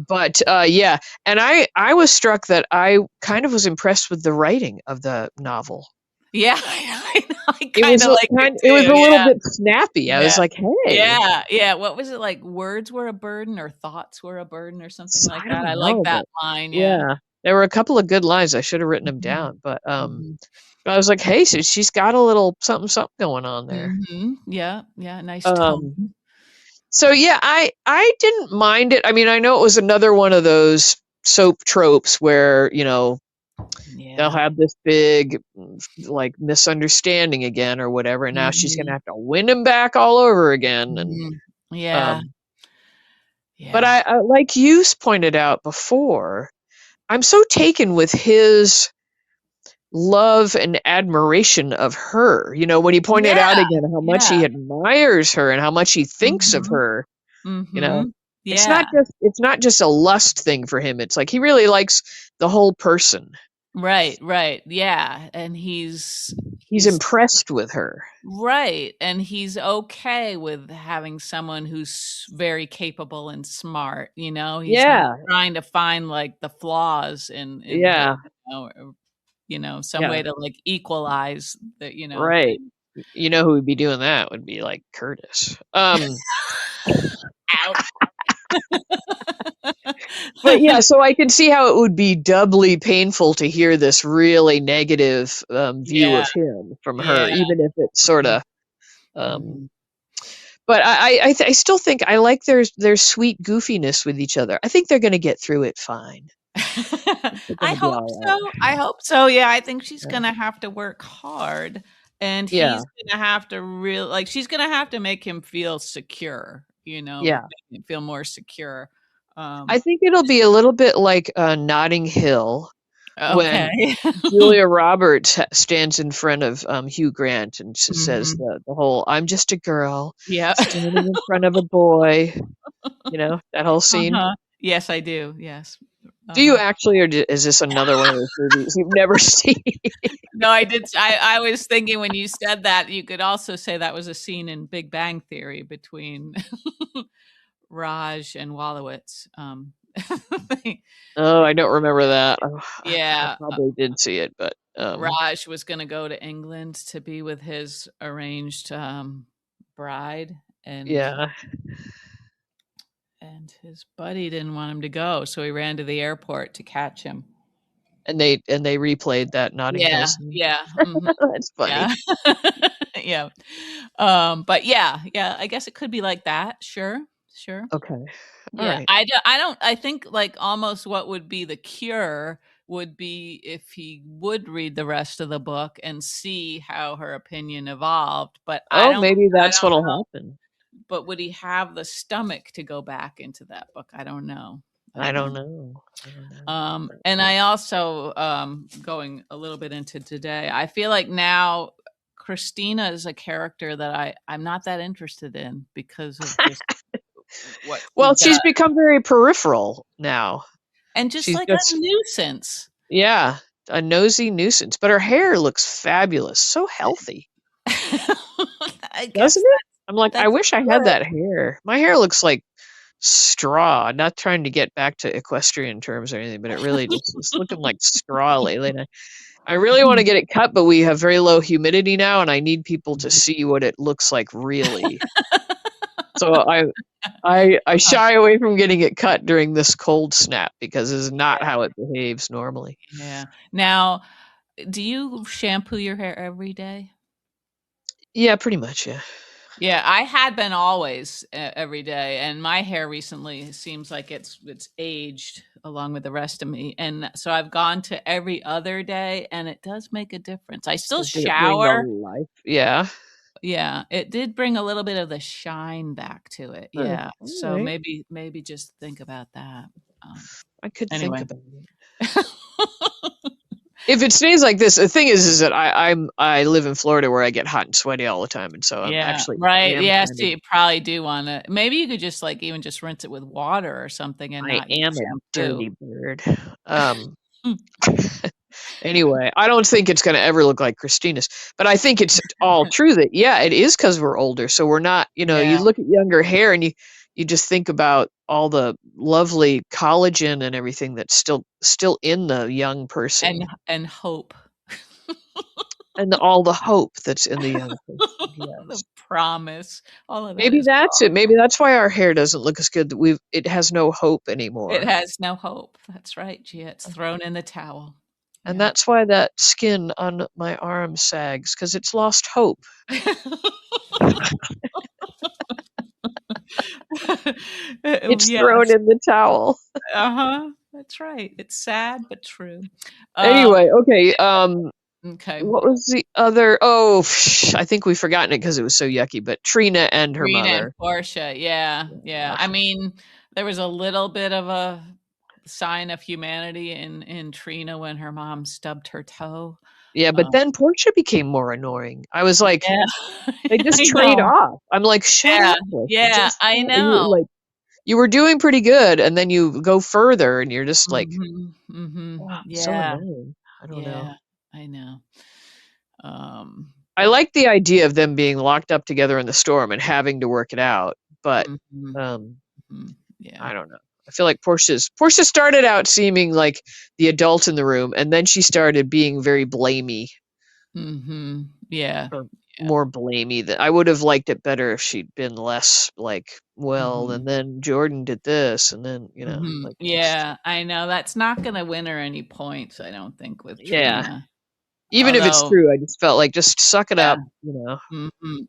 but yeah, and I was struck that I kind of was impressed with the writing of the novel. Yeah, I know, I It kinda was a like it it was too, a little yeah, bit snappy. I yeah, was like, "Hey, yeah, yeah, what was it, like, words were a burden or thoughts were a burden or something like I that? I don't like know, that but line, yeah. yeah, there were a couple of good lines. I should have written them Mhm, down, but mhm, I was like, "Hey, so she's got a little something something going on there." mhm, yeah, yeah, nice tone. Um, so yeah, I didn't mind it. I mean, I know it was another one of those soap tropes where, they'll Yeah, have this big like misunderstanding again or whatever, and now she's gonna mhm, have to win him back all over again. And mhm, yeah, um, but yeah, like you pointed out before, I'm so taken with his love and admiration of her. When he pointed yeah, out again how much yeah, he admires her and how much he thinks of mhm, her, you know. mhm, It's yeah. not just a lust thing for him. It's like he really likes the whole person. Right, right, yeah, and He's he's impressed with her. right, and he's okay with having someone who's very capable and smart, He's not Yeah, trying to find, like, the flaws in her, yeah, or, some yeah. way to, like, equalize the, Right. thing. Who would be doing that would be like Curtis. Ouch. But yeah, so I can see how it would be doubly painful to hear this really negative view Yeah, of him from her, yeah, even if it's sort mhm, of. Um, mhm. but I still think I like their sweet goofiness with each other. I think they're going to get through it fine. They're going I to be hope all so, I hope so, yeah, I think she's right. gonna have to work hard, and Yeah, he's gonna have to like, she's gonna have to make him feel secure, yeah. make him feel more secure, I um think it'll be a little bit like Notting Hill, when Okay. Julia Roberts stands in front of Hugh Grant and says Mhm. the whole "I'm just a girl Yeah. standing in front of a boy." You know that whole scene. Uh-huh. Yes, I do. Yes. Do you Uh-huh. actually, or is this another one of those movies you've never seen? No, I did I was thinking when you said that, you could also say that was a scene in Big Bang Theory between Raj and Wolowitz, they Oh, they I don't remember that. I yeah, probably did see it, but Raj was gonna go to England to be with his arranged, bride, yeah. and his buddy didn't want him to go, so he ran to the airport to catch him. And they replayed that Notting Hill Yeah, scene. yeah, mhm, That's funny. yeah. Yeah. But yeah, I guess it could be like that, sure, sure. Okay. All Yeah, right. I think, like, almost what would be the cure would be if he would read the rest of the book and see how her opinion evolved, but Oh, maybe I that's don't what'll happen. but would he have the stomach to go back into that book? I don't know. I I don't don't know. know. I don't know. And I also, going a little bit into today, I feel like now Christina is a character that I'm not that interested in because of just what she Well, does. she's become very peripheral now. And just She's like a just nuisance. yeah, a nosy nuisance, but her hair looks fabulous. So healthy, I doesn't guess it? I'm like, I that's wish I had good. that hair. My hair looks like straw. Not trying to get back to equestrian terms or anything, but it really just it's looking like straw lately. And I really want to get it cut, but we have very low humidity now, and I need people to see what it looks like really. So I shy away from getting it cut during this cold snap because this is not how it behaves normally. Yeah. Now, do you shampoo your hair every day? Yeah, pretty much, yeah. Yeah, I had been always every day, and my hair recently seems like it's aged along with the rest of me, and so I've gone to every other day, and it does make a difference. I still So did it bring the shower. life? Yeah. Yeah, it did bring a little bit of the shine back to it. Yeah, so Alright. maybe just think about that. Um, I could think anyway. about it. If it stays like this, the thing is that I live in Florida where I get hot and sweaty all the time, and so Yeah, I right, am yeah, kind so of you probably do wanna maybe you could just, like, even just rinse it with water or something and I not use am a shampoo. dirty bird. Um Anyway, I don't think it's gonna ever look like Christina's, but I think it's all true that, yeah, it is because 'cause we're older, so we're not Yeah, you look at younger hair and you just think about all the lovely collagen and everything that's still in the young person, and hope. and all the hope that's in the young person, The yes. promise, all of that Maybe is that's it, wrong. maybe that's why our hair doesn't look as good, that it has no hope It anymore, has no hope. That's right, Gia, it's thrown in the towel. and Yeah. that's why that skin on my arm sags because it's lost hope. It's thrown Yes. in the towel. Uh-huh. That's right. It's sad but true. Um, Anyway, okay, okay. what was the other oh, I think we've forgotten it because it was so yucky, but Trina and her Rena and mother. Portia, yeah, yeah. Yeah. I mean, there was a little bit of a sign of humanity in Trina when her mom stubbed her toe. Yeah, but Um, then Portia became more annoying. I was like, yeah. they just I trade know. off. I'm like, "Shut Yeah, up, Portia, yeah, just I stop." You know. like, you were doing pretty good, and then you go further, and you're just like, Mhm, mhm. "Ugh, so Yeah, annoying." I don't know. yeah, I know. I But like the idea of them being locked up together in the storm and having to work it out, but, mhm, um mhm, yeah, I don't know. I feel like Portia started out seeming like the adult in the room, and then she started being very blamey mhm, yeah, or yeah, more blamey. That I would have liked it better if she'd been less like, well, mhm. and then Jordan did this, and then Mhm. like just Yeah, I know, that's not gonna win her any points, I don't think, with yeah. Trina. Even if it's Although true, I just felt like just suck it yeah, up.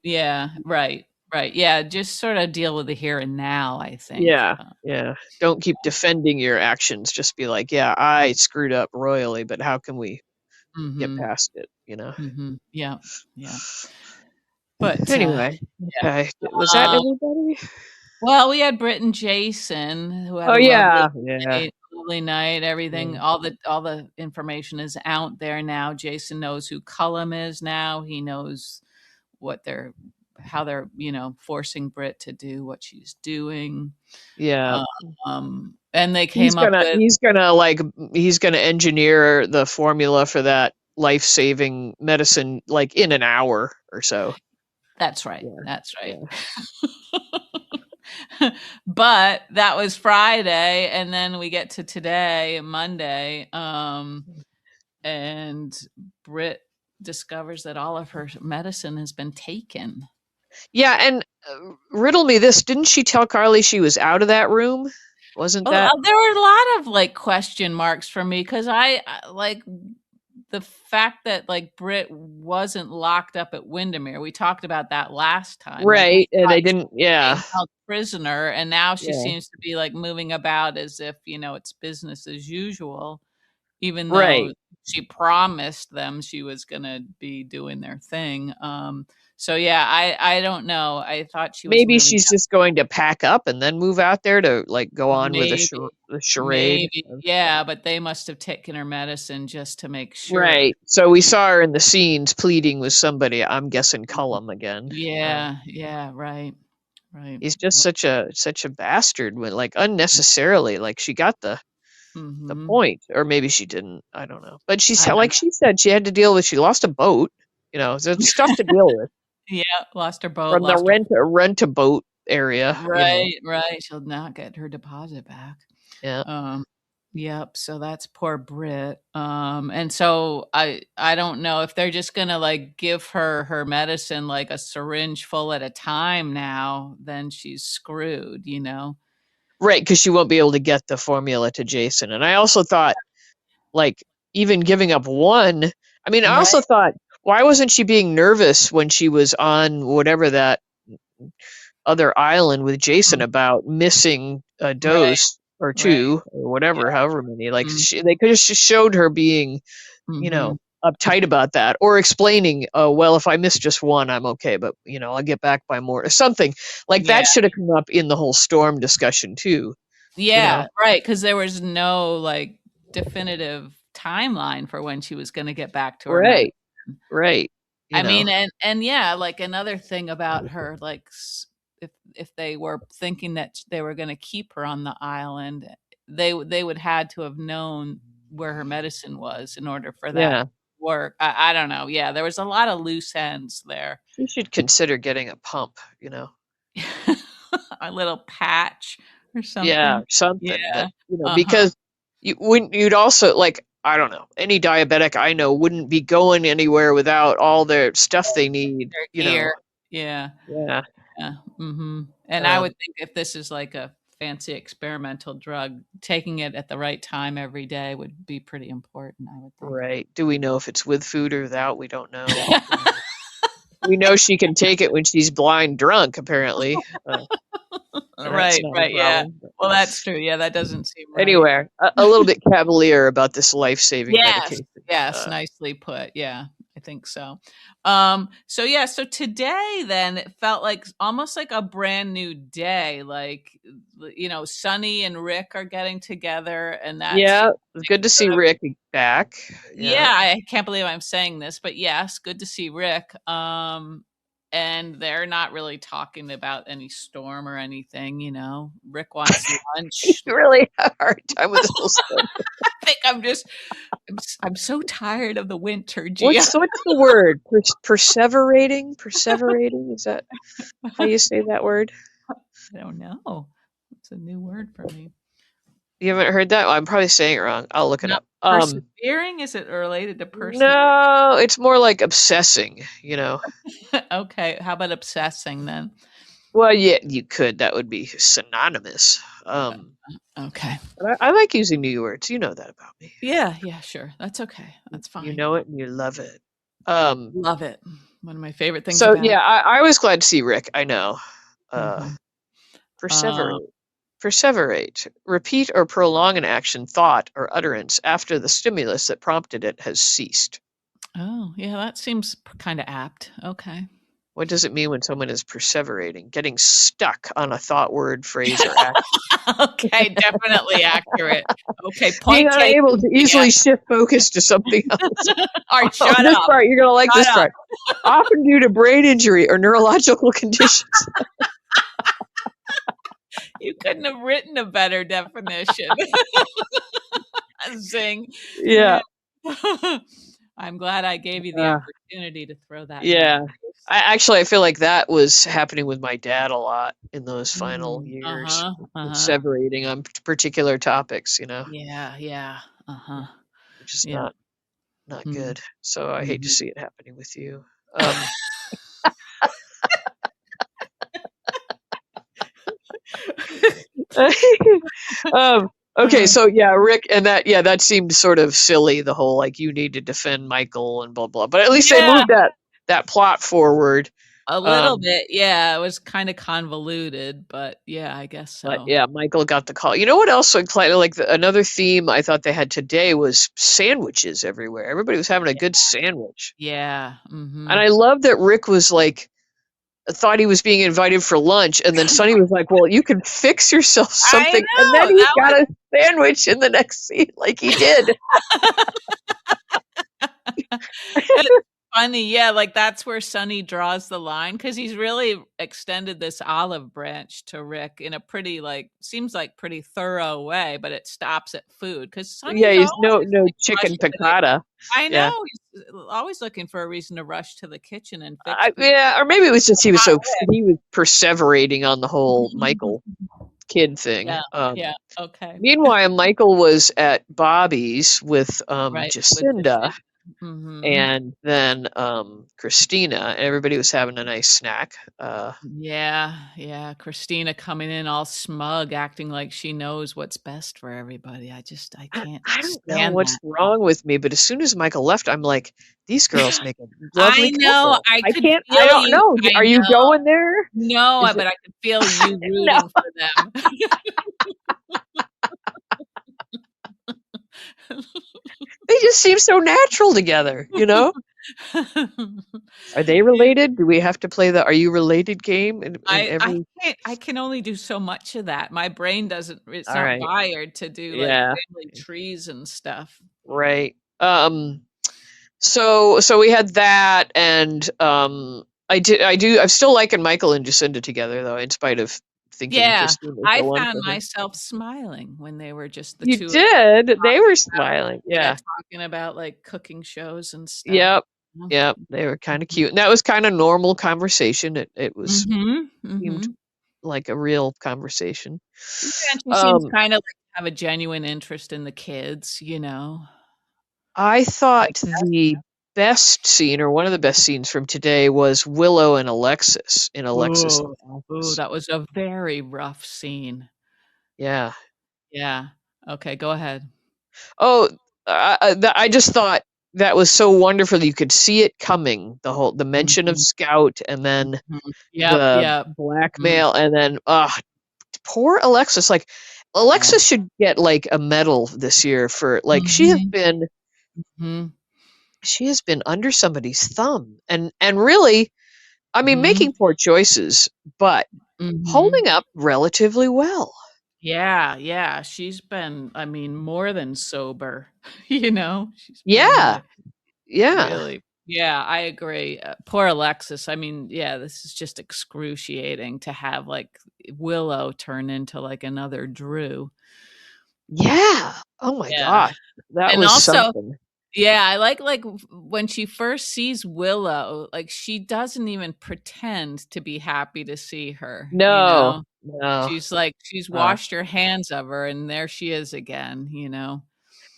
yeah, right, right, yeah, just sorta deal with the here and now, I think. Yeah, yeah. Don't keep defending your actions. Just be like, yeah, I screwed up royally, but how can we get Mhm, past it? mhm, yeah, yeah, but, Anyway, yeah, okay. Was that everybody? Well, we had Britt and Jason, who had Oh a yeah, yeah, lovely night. Everything, yeah, all the information is out there now. Jason knows who Cullum is now. He knows what they're how they're, forcing Britt to do what she's doing. yeah. And they came up with He's gonna engineer the formula for that life-saving medicine like in an hour or so. that's right. Yeah, That's right. yeah. But that was Friday, and then we get to today, Monday, and Britt discovers that all of her medicine has been taken. Yeah, and riddle me this, didn't she tell Carly she was out of that room? Wasn't Well, that there were a lot of like question marks for me because like the fact that like Britt wasn't locked up at Windermere. We talked about that last time. Like we right? And thought they she didn't, was yeah, being held prisoner, and now she yeah, seems to be like moving about as if it's business as usual, even though right. she promised them she was gonna be doing their thing. So yeah, I don't know. I thought she was Maybe moving she's just going to pack up and then move out there to like go on with maybe. the charade. Maybe, yeah, but they must have taken her medicine just to make sure. Right. So we saw her in the scenes pleading with somebody. I'm guessing Cullum again. Yeah, yeah, right, right. He's just such a bastard when like unnecessarily like she got the Mhm. point, or maybe she didn't. I don't know. But I don't like know. she said, she had to deal with. She lost a boat. There's stuff to deal with Yeah, lost her boat, from the lost her rent a boat area. right, right, she'll not get her deposit back. Yeah. Um, yep, so that's poor Brit. And so I don't know if they're just gonna, like, give her her medicine, like, a syringe full at a time now, then she's screwed, you know? Right, because she won't be able to get the formula to Jason. And I also thought, like, even giving up one. I mean, I also Right, thought, why wasn't she being nervous when she was on whatever that other island with Jason mm, about missing a right, dose or right, two or whatever, yeah, however many? Like, mm, they could have just showed her being, you know, mhm, uptight about that, or explaining, oh, well, if I miss just one, I'm okay, but I'll get back by more, or something like yeah. that should have come up in the whole storm discussion too. You Yeah, know, right. Because there was no, like, definitive timeline for when she was gonna get back to her medicine. right, right. I mean, and yeah, like, another thing about her, like, if they were thinking that they were gonna keep her on the island, they would had to have known where her medicine was in order for that Yeah, to work. I don't know. Yeah, there was a lot of loose ends there. she should consider getting a pump. A little patch or Yeah, something. something Yeah. Uh-huh. because you'd also like, I don't know, any diabetic I know wouldn't be going anywhere without all their stuff they need. Their gear. Yeah. Yeah. Yeah, mhm, and I Um, would think if this is like a fancy experimental drug, taking it at the right time every day would be pretty important, I would think. right. Do we know if it's with food or without? We don't know. We know she can take it when she's blind drunk, apparently. That's Right, not a right, yeah. problem. Well, that's true, yeah, that doesn't seem right. Anyway, a little bit cavalier about this life-saving Yes, medication. yes, Uh, nicely put, yeah, I think so. So yeah, so today then it felt like almost like a brand new day, like, Sunny and Rick are getting together, and that's yeah, it's good to see Rick back. Yeah, yeah, I can't believe I'm saying this, but yes, good to see Rick. And they're not really talking about any storm or anything. Rick wants you lunch. really have a hard time with this whole stuff. I think I'm so tired of the winter, Gia. What's the word? Perseverating? Perseverating? Is that how you say that word? I don't know. It's a new word for me. You haven't heard that? I'm probably saying it wrong. I'll look it Not up. persevering? Is it related to persevere? No, it's more like obsessing. Okay, how about obsessing then? Well, yeah, you could. That would be synonymous. Okay. But I like using new words. You know that about me. Yeah, yeah, sure. That's okay. That's You fine. know it and you love it. Um, Love it. One of my favorite things so about yeah, I was glad to see Rick. I know. Uh, Mhm. Um, perseverate. Perseverate. Repeat or prolong an action, thought, or utterance after the stimulus that prompted it has ceased. oh, yeah, that seems kinda apt. Okay. What does it mean when someone is perseverating? Getting stuck on a thought, word, phrase, or act. Okay, definitely accurate. Okay, Being point taken, unable to Gia. easily shift focus to something else. All right, Oh, shut this up. part, you're going to like Shut this up. part. Often due to brain injury or neurological conditions. You couldn't have written a better definition. Zing. Yeah. Yeah. I'm glad I gave you the Uh, opportunity to throw that in my yeah. face. I feel like that was happening with my dad a lot in those final Mm, years, uh-huh, uh-huh. perseverating on particular topics, Yeah, yeah, uh-huh. which is Yeah. not Mm, good. So I hate to mhm. see it happening with you. Um, um, okay, Uh, so yeah, Rick, and that seemed sort of silly. The whole like you need to defend Michael and blah blah. But at least they yeah, moved that plot forward. a little Um, bit. Yeah, it was kinda convoluted, but yeah, I guess but so. yeah, Michael got the call. You know what else? Another theme I thought they had today was sandwiches everywhere. Everybody was having a good sandwich, Yeah, and mhm. I love that Rick was like thought he was being invited for lunch, and then Sonny was like, "Well, you can fix yourself I something," and then know, he that got a sandwich in the next scene, like he did. it's funny, yeah, like, that's where Sonny draws the line because he's really extended this olive branch to Rick in a pretty, like seems like pretty thorough way, but it stops at food because Yeah, Sonny's he's always, no like, chicken rushed to the piccata. I Yeah, know, he's always looking for a reason to rush to the kitchen and fix people yeah, or maybe it was just hot he was perseverating on the whole Rick. Michael kid thing. Yeah, yeah, okay. Meanwhile, Michael was at Bobby's with Right, with the Jacinda shit. Mhm. and then Christina. Everybody was having a nice snack. Yeah, yeah, Christina coming in all smug, acting like she knows what's best for everybody. I can't I don't know stand what's that. wrong with me, but as soon as Michael left, I'm like, these girls make a lovely I know, couple. I could I feel don't you know. I Are you know. going there? No, Is it? but I could feel you No, rooting for them. they just seem so natural together. Are they related? Do we have to play the "Are you related" game in I every? can't I can only do so much of that. My brain doesn't it's All not right. wired to do, like, Yeah. family trees and stuff. Right. So we had that, and I'm still liking Michael and Jacinda together though, in spite of thinking Yeah, Christina's the I one found for her. myself smiling when they were just the You 2 of them did. They talking were about smiling. yeah, Yeah. talking about, like, cooking shows and stuff. Yep. You know? Yep. They were kind of Mhm. cute. And that was kind of normal conversation. It was Mhm, seemed mhm. like a real conversation. Yeah, and she seems Um, kinda, like, have a genuine interest in the kids, you know? I I thought guess. the best scene, or one of the best scenes from today, was Willow and Alexis in Alexis' Ooh, ooh, office. that was a very rough scene. Yeah. Yeah. Okay, go ahead. Oh, I just thought that was so wonderful. You could see it coming. The mention of Mhm, Scout, and then mhm. Yep, the yep. Mhm. blackmail, and then poor Alexis. Like Yeah. Alexis should get like a medal this year for like Mhm, mhm, she has been under somebody's thumb, and really, I mean, mhm, making poor choices, but mhm. holding up relatively well. Yeah, yeah, she's been, I mean, more than sober, you know? She's been Yeah, really, yeah, really yeah, I agree. Poor Alexis, I mean, yeah, this is just excruciating to have, like, Willow turn into, like, another Drew. yeah. Oh my Yeah, gosh, that and was also something. yeah, I like, when she first sees Willow, like, she doesn't even pretend to be happy to see her, you No, know? no. She's like she's Uh, washed her hands of her, and there she is again, you know?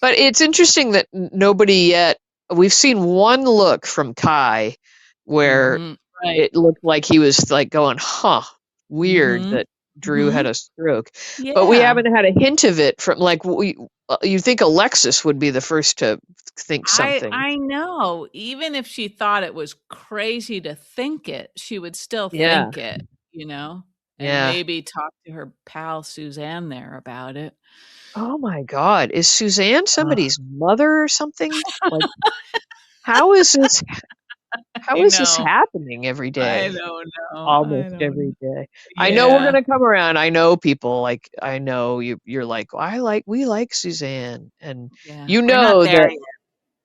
but it's interesting that nobody yet. We've seen one look from Kai where Mhm. Right. it looked like he was like going, "Huh, weird Mhm. that Drew had Mhm. a stroke," but we Yeah. haven't had a hint of it from like you think Alexis would be the first to think something. I know. Even if she thought it was crazy to think it, she would still Yeah, think it, you know? And yeah. maybe talk to her pal Suzanne there about it. Oh my God, is Suzanne Ugh. somebody's mother or something? Like, how is this? How I is this know. happening every I day? don't know. I Almost don't know. every day. I know we're Yeah. gonna come around. I know people, like, I know you're like, "Well, we like Suzanne," and Yeah. you We're not know there that yet.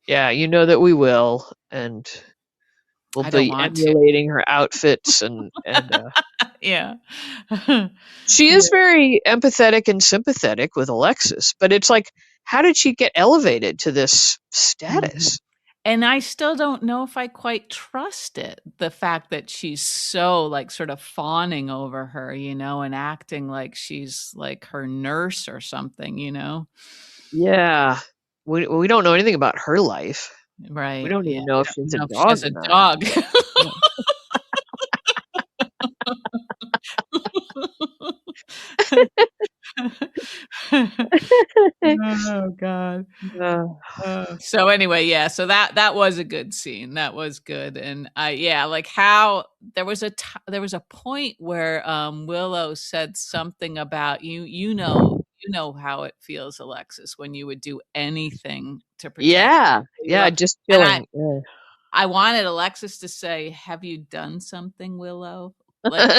yeah, you know that we will, and we'll I don't be want to. emulating her outfits Yeah. she Yeah. is very empathetic and sympathetic with Alexis, but it's like, how did she get elevated to this Mhm. status? And I still don't know if I quite trust it. The fact that she's so, like, sort of fawning over her, and acting like she's, like, her nurse or something, you know? Yeah. We don't know anything about her life. We Right, don't yeah, even know if I she's don't a know if she dog has or a not. dog. Yeah. Oh god. Uh, So anyway, yeah, so that was a good scene. That was good, and yeah, like how there was a point where, Willow said something about you know how it feels, Alexis, when you would do anything to protect yeah, yeah, Willow, just and chilling. Yeah. I wanted Alexis to say, "Have you done something, Willow?" Like,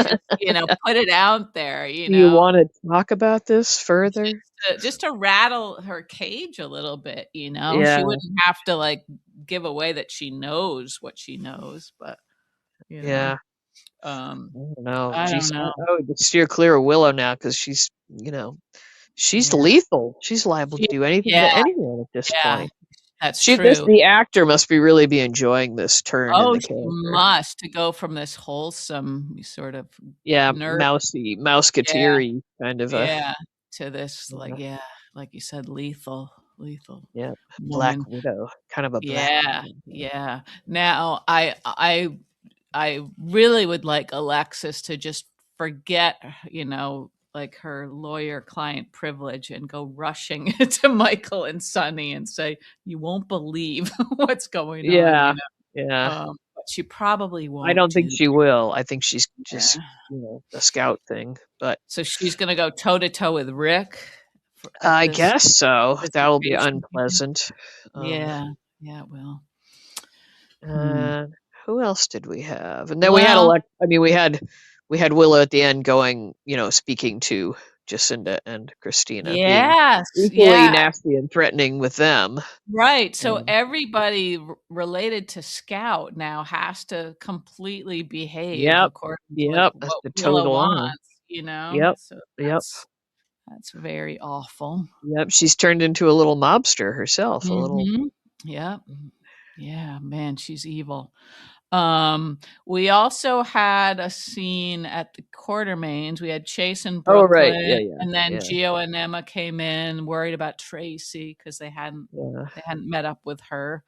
just, put it out there, Do you want to talk about this further? just to rattle her cage a little bit, She Yeah, wouldn't have to, like, give away that she knows what she knows, but, you know, yeah. um, I don't know. I don't Geez, know. I would steer clear of Willow now because she's Yeah. lethal. She's liable to She do anything Yeah, to anyone at this yeah, point. that's She this true. the actor must be really be enjoying this turn in Oh, the she character. must to go from this wholesome sort of Yeah, nerd mousy, yeah, mouseketeer kind of a yeah, to this, like, yeah, yeah, like you said, lethal yeah, Black woman. Widow, kind of a Black Yeah, Widow. yeah. Now I really would like Alexis to just forget, like her lawyer-client privilege and go rushing to Michael and Sonny and say, "You won't believe what's going on," Yeah, yeah. but she probably I won't don't think do she will. I think she's just, that. a scout thing, but So she's gonna go toe to toe with Rick at I this guess so. That'll be presentation. unpleasant. Um, Yeah, yeah, it will. Hmm. and who else did we have? And then we had Well, we had Willow at the end going, speaking to Jacinda and Christina, being yes, equally yeah. nasty and threatening with them. Right, so Um, everybody related to Scout now has to completely behave yep, according to, like, yep, that's what the Willow total line. wants. Yep, So yep, that's very awful. yep. She's turned into a little mobster herself, a little. Mhm. Yep. Yeah, man, she's evil. We also had a scene at the Quartermaines. We had Chase in Oh, right. Brooklyn, Yeah, yeah, and then yeah, Gio and Emma came in worried about Tracy because yeah. they hadn't met up with her.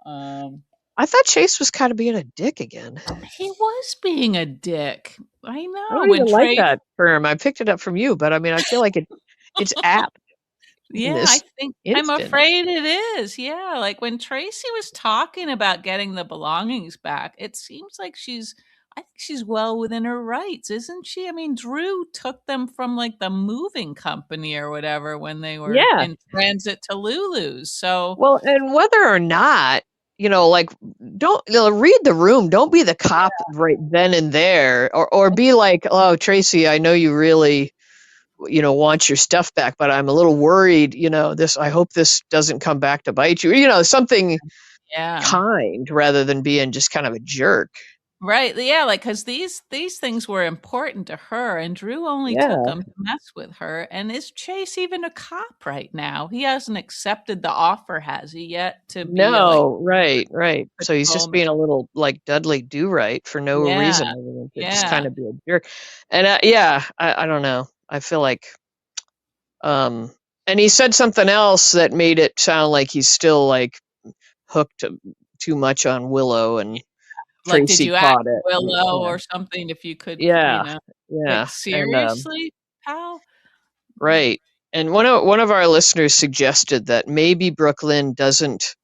Um, I thought Chase was kind of being a dick again. he was being a dick. I I know, don't when even like Trace that term. I picked it up from you, but I mean, I feel like it's apt in Yeah, this I'm instance. afraid it is. Yeah, like when Tracy was talking about getting the belongings back, it seems like I think she's well within her rights, isn't she? I mean, Drew took them from, like, the moving company or whatever when they were Yeah. in transit to Lulu's. So, Well, and whether or not, like, don't read the room. Don't be the cop right then and there, or be like, "Oh, Tracy, I know you really, want your stuff back, but I'm a little worried. This. I hope this doesn't come back to bite you. Something yeah. kind rather than being just kind of a jerk. Right, yeah, like because these things were important to her, and Drew only took Yeah. them to mess with her, and is Chase even a cop right now? He hasn't accepted the offer, has he yet, to be, like, No, right, right. So he's just patrolman? being a little like Dudley Do Right for no Yeah, reason other than to just yeah, kind of be a jerk. And yeah, I don't know. I feel like um and he said something else that made it sound like he's still like hooked too much on Willow, and like, "Did Tracy you ask caught it. Willow Yeah. or something if you could, Yeah. like, Yeah. And seriously, pal?" right. And one of our listeners suggested that maybe Brooklyn doesn't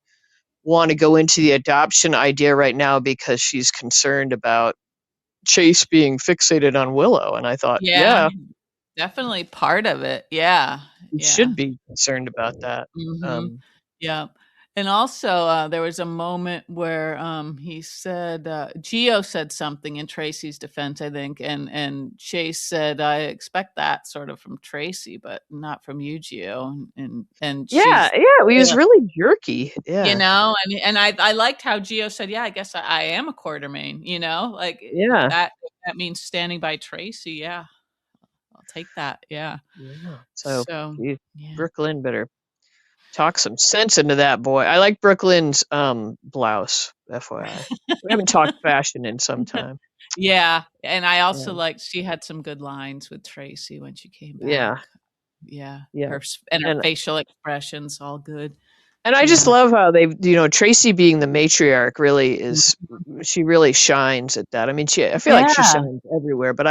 want to go into the adoption idea right now because she's concerned about Chase being fixated on Willow. And I thought, Yeah, yeah, definitely part of it, yeah, you yeah. should be concerned about that. Mhm. Um, Yeah. And also, there was a moment where he said, Geo said something in Tracy's defense, I think, and Chase said, "I expect that sort of from Tracy, but not from you, Geo." And Yeah, she's, yeah, he was really jerky. you Yeah, know, and I liked how Geo said, "Yeah, I guess I am a Quartermain." You know, like yeah, if that means standing by Tracy. Yeah, I'll take that. Yeah. yeah. So, So geez, yeah. Brooklyn better talk some sense into that boy. I like Brooklyn's blouse, FYI. We haven't talked fashion in some time. Yeah, and I also Yeah, liked she had some good lines with Tracy when she came yeah, back. Yeah, yeah. her And facial expressions all good. I just Yeah. love how they've, Tracy being the matriarch really is, Mhm. she really shines at that. I mean, I feel like she Yeah. shines everywhere, but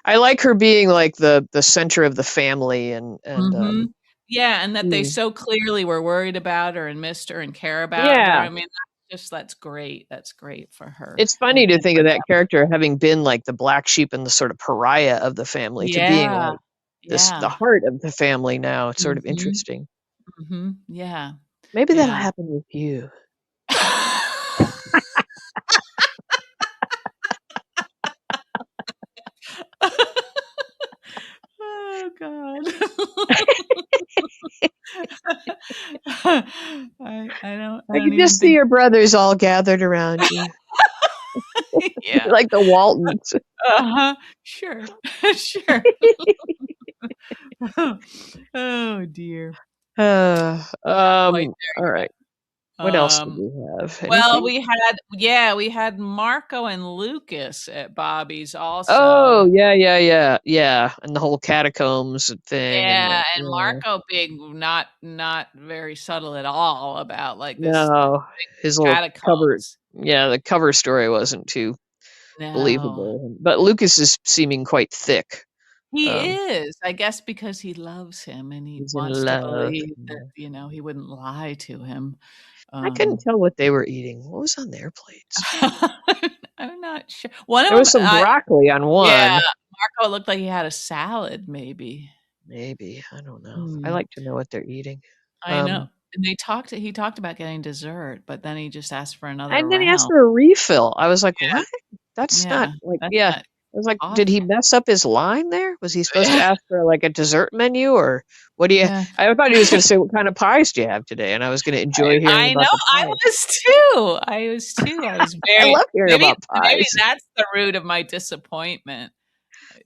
I like her being like the center of the family and Mhm. Yeah, and that they mm, so clearly were worried about her and missed her and care about her. yeah. I mean, that's great. That's great for her It's funny to and think for of that them. character having been like the black sheep and the sort of pariah of the family to being Yeah. like the Yeah. heart of the family now. It's sort of Mhm. interesting. Mhm. Yeah. Maybe that'll Yeah. happen with you. Oh god. I I don't can even just see think. your brothers all gathered around you, Yeah. like the Waltons. Uh-huh. Sure. Sure. Oh, dear. Not quite All right. there What yet. else did we have? Well, Anything? we had Marco and Lucas at Bobby's also. Oh, yeah, yeah, yeah, yeah. And the whole catacombs thing and Yeah, the and yeah. Marco being not very subtle at all about, like, this No, his little cover catacombs. yeah, the cover story wasn't too No. believable, but Lucas is seeming quite thick. He Um, is, I guess because he loves him and he he's in wants to love. believe that, Yeah. he wouldn't lie to him. I couldn't Um, tell what they were eating. What was on their plates? I'm not sure. One of There was them, some broccoli on yeah, one. Marco looked like he had a salad maybe. Maybe, I don't know. I Hmm, like to know what they're eating. I know. Um, And he talked about getting dessert, but then he just asked for another and then he asked round. for a refill. I was like, "What? That's not Yeah, like" that's yeah. not I was like, "Did he often. mess up his line there? Was he supposed to ask for, like, a dessert menu or what do you" Yeah. I thought he was gonna say, "What kind of pies do you have today?" And I was gonna enjoy hearing I know, about the I pies. was too. I was too. I was I very love hearing about maybe pies. that's the root of my disappointment.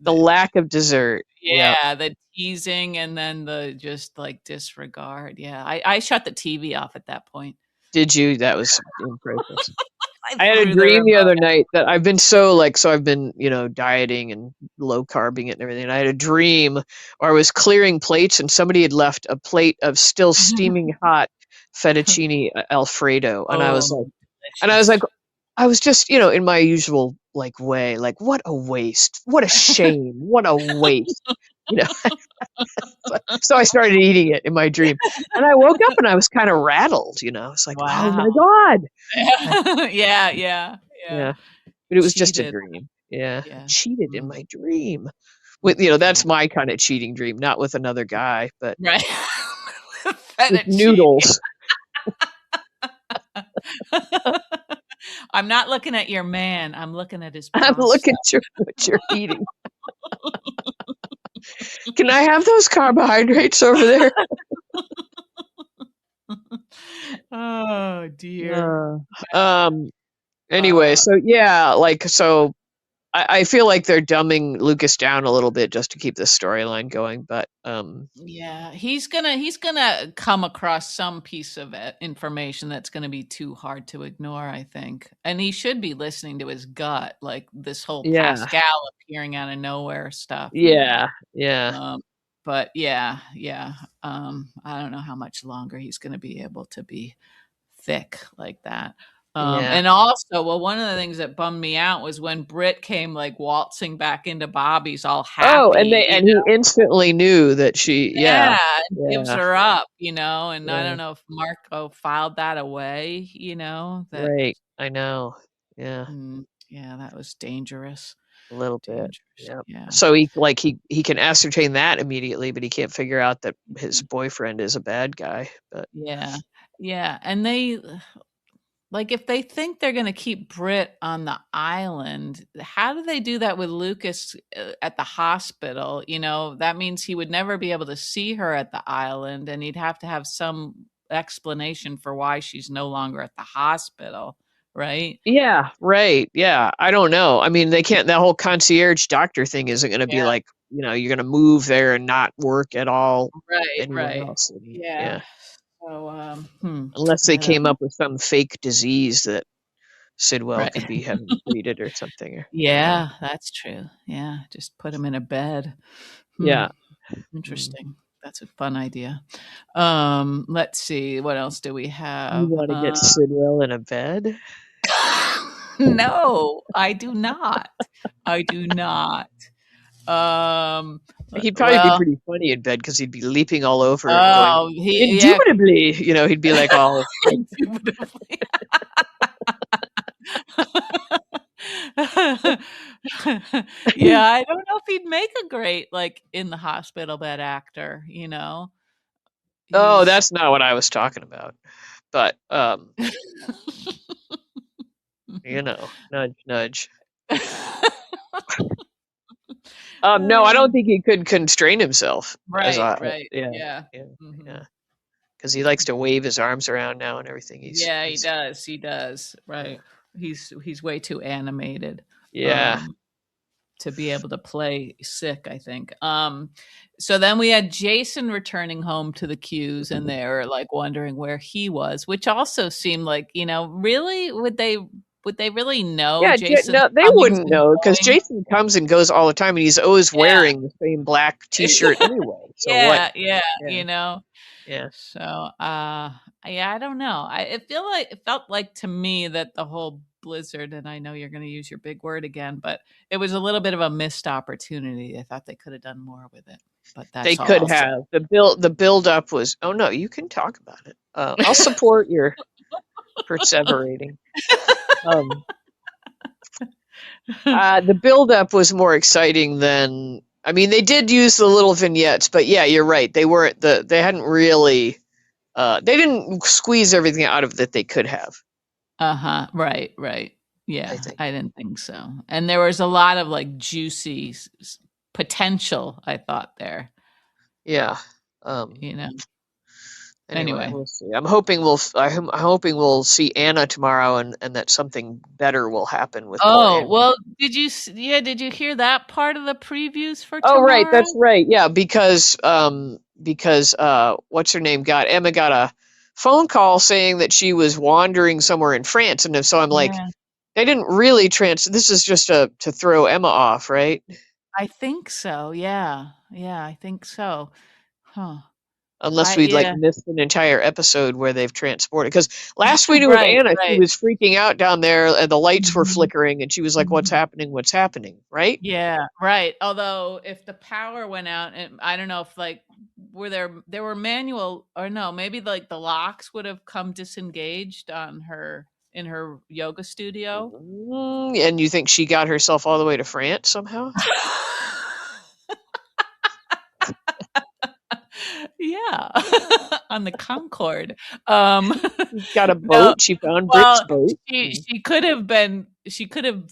The The lack of dessert. Yep. Yeah, the teasing and then the just, like, disregard. Yeah, I shut the TV off at that point. Did you? That was impressive. I I had a threw the dream the remote. other night that I've been so like so I've been, dieting and low carbing it and everything. And I had a dream where I was clearing plates and somebody had left a plate of still steaming hot fettuccine Alfredo. Oh, And I was like, delicious. I was just, in my usual like way, like what a waste. What a shame. What a waste. You know, so I started eating it in my dream. And I woke up and I was kind of rattled, It's like, oh Wow. my God. Yeah, yeah, yeah. Yeah. But it was just a Cheated. dream. Yeah, I Yeah. cheated in Mm, my dream. With yeah. that's my kinda cheating dream, not with another guy, but Right. with Fettuccine. noodles. I'm not looking at your man, I'm looking at his I'm pasta. looking at what you're eating. "Can I have those carbohydrates over there?" Oh, dear. Uh, um, anyway, Uh, so yeah, I feel like they're dumbing Lucas down a little bit just to keep this storyline going, but, yeah, he's gonna come across some piece of information that's gonna be too hard to ignore, I think, and he should be listening to his gut, like this whole yeah, Pascal appearing out of nowhere stuff. yeah, yeah, Um, but yeah, yeah, I don't know how much longer he's gonna be able to be thick like that. yeah. And also, well, one of the things that bummed me out was when Britt came like waltzing back into Bobby's all Oh, happy, and he instantly knew that yeah, yeah, and gives yeah, her up, and I yeah, don't know if Marco filed that away, that right, I know, yeah. yeah, that was dangerous, A little bit, dangerous, yeah. yeah. So he can ascertain that immediately, but he can't figure out that his boyfriend is a bad guy, but Yeah, Yeah, and they like, if they think they're gonna keep Britt on the island, how do they do that with Lucas, at the hospital? You know, that means he would never be able to see her at the island, and he'd have to have some explanation for why she's no longer at the hospital, right? Yeah, right. Yeah. I don't know. I mean, they can't, that whole concierge doctor thing isn't going to be Yeah, like, you're going to move there and not work at all right, anywhere right. else. And, Yeah. yeah. So, Unless they I don't came know. up with some fake disease that Sidwell Right. could be having treated or something. Or, I don't know. Yeah, that's true. Yeah, just put him in a bed. Hmm, Yeah. Mm. interesting. That's a fun idea. Let's see, what else do we You have? want to get Sidwell in a bed? No, I do not. I do not. Um, He'd probably be well, pretty funny in bed because he'd be leaping all over and going, oh, he yeah, indubitably, he'd be like all hyped. indubitably. Yeah, I don't know if he'd make a great, like, in the hospital bed actor, you know? Oh, He's that's not what I was talking about. But, nudge, nudge. No, I don't Um, think he could constrain himself as right, a right, yeah, yeah, yeah, mhm. yeah. Because he likes to wave his arms around now and everything. Yeah, He's he does, yeah, right. He's way too animated, yeah. um, to be able to play sick, I think. So then we had Jason returning home to the queues, and they're, like, wondering where he was, which also seemed like, really? Would they really know Yeah, Jason's no, they comings wouldn't and know because goings? Jason comes and goes all the time, and he's always Yeah. wearing the same black T-shirt anyway. So what? Yeah, yeah, Yeah, you know? yeah. So, yeah, I don't know. It felt like to me that the whole blizzard, and I know you're gonna use your big word again, but it was a little bit of a missed opportunity. I thought they could have done more with it, but They that's all could I'll say. have the build up was. Oh no, you can talk about it. I'll support your perseverating. Um, the build-up was more exciting than. I mean, they did use the little vignettes, but yeah, you're right. They hadn't really. They didn't squeeze everything out of that they could have. Uh-huh. Right, right. I Yeah, think. I didn't think so. And there was a lot of, like, juicy potential, I thought there, Yeah. Um, you know. anyway, Anyway. we'll see. I'm hoping we'll see Anna tomorrow, and that something better will happen with poor Oh, Anna. well, did you hear that part of the previews for Oh, right. tomorrow? That's right. Yeah, because what's her name got Emma got a phone call saying that she was wandering somewhere in France, and so I'm like, Yeah. they didn't really this is just to throw Emma off, right? I think so, yeah. Yeah, I think so. Huh. Unless we'd like Yeah. missed an entire episode where they've transported. Because last we knew of Right, Anna, she right. was freaking out down there, and the lights were Mhm. flickering, and she was like, "What's Mhm. happening? What's happening?" Right? Yeah, right. Although if the power went out, and I don't know if, like, there were manual, or no, maybe, like, the locks would have come disengaged on her in her yoga studio. And you think she got herself all the way to France somehow? Yeah, on the Concorde. Um, She's got a no, boat. She found Britt's well, boat. she could have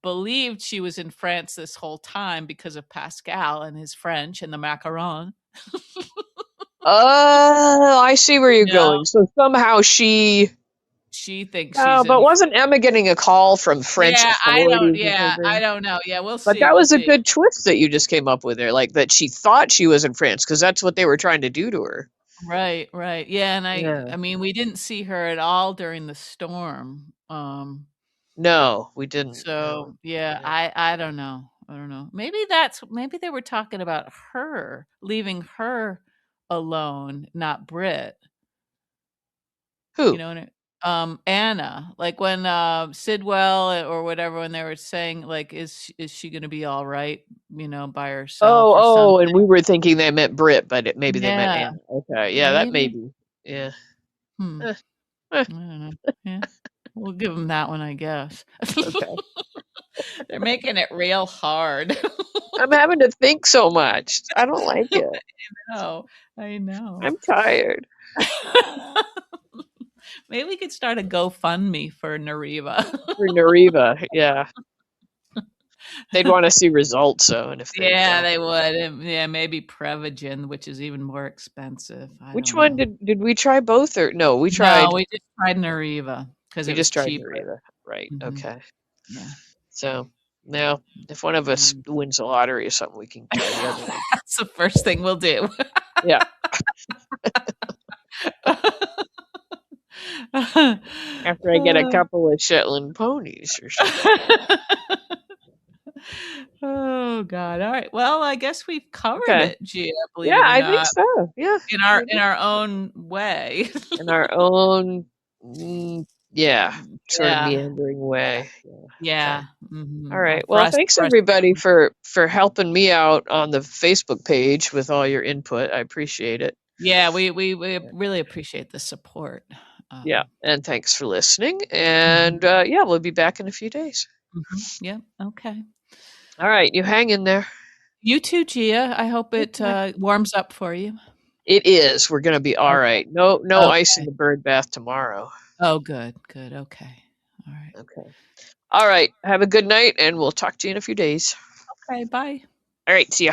believed she was in France this whole time because of Pascal and his French and the macaron, Oh, I see where you you're know? going. So somehow she. She thinks Oh, she's but in. wasn't Emma getting a call from French authorities or I something? don't know. Yeah, we'll But see, that we'll was a see. good twist that you just came up with there, like that she thought she was in France because that's what they were trying to do to her. Right, right. Yeah, and Yeah. I mean, we didn't see her at all during the storm. No, we didn't. No. So yeah, Yeah. I don't know. I don't know. Maybe they were talking about her, leaving her alone, not Brit. You Who? know what Anna, like when Sidwell or whatever, when they were saying, like, is she gonna be all right, by herself Oh, or oh, something? and we were thinking they meant Brit, but maybe they meant Yeah, Anna. Okay, yeah, that may maybe. be. Yeah. Hmm. Eh, eh, I don't know. Yeah. We'll give them that one, I guess. okay. They're making it real hard. I'm having to think so much. I don't like it. No, I know. I'm tired. Maybe we could start a GoFundMe for Nariva. For Nariva, yeah. They'd want to see results, though, and if they Yeah, don't. they would. Yeah, maybe Prevagen, which is even more expensive. I Which don't one know. did we try both or no, No, we just tried Nariva because we it was just tried cheaper. Nariva. Right. Mhm. Okay. Yeah. So now if one of us Mm. wins the lottery or something, we can try the other one. That's the first thing we'll do. Yeah. After I get a Uh. couple of Shetland ponies or something. Oh god. All right. Well, I guess we've covered Okay. it, Gia, believe Yeah, it or I think not, so. Yeah. I in think our own way. in our own yeah, sort of Yeah. meandering way. Yeah. Okay. Yeah. All Mhm. Well, right. Well, thanks for us everybody for helping me out on the Facebook page with all your input. I appreciate it. yeah, we really appreciate the support. Yeah, Um, and thanks for listening. mhm, And yeah, we'll be back in a few days. yeah, okay. All right, you hang in there. You too, Gia. I hope it, Okay. warms up for you. It is. We're gonna be all Okay. right. No ice in Okay. the bird bath tomorrow. Oh, good, good, okay. Alright. Okay. All right. Have a good night, and we'll talk to you in a few days. Okay, bye. All right. See ya.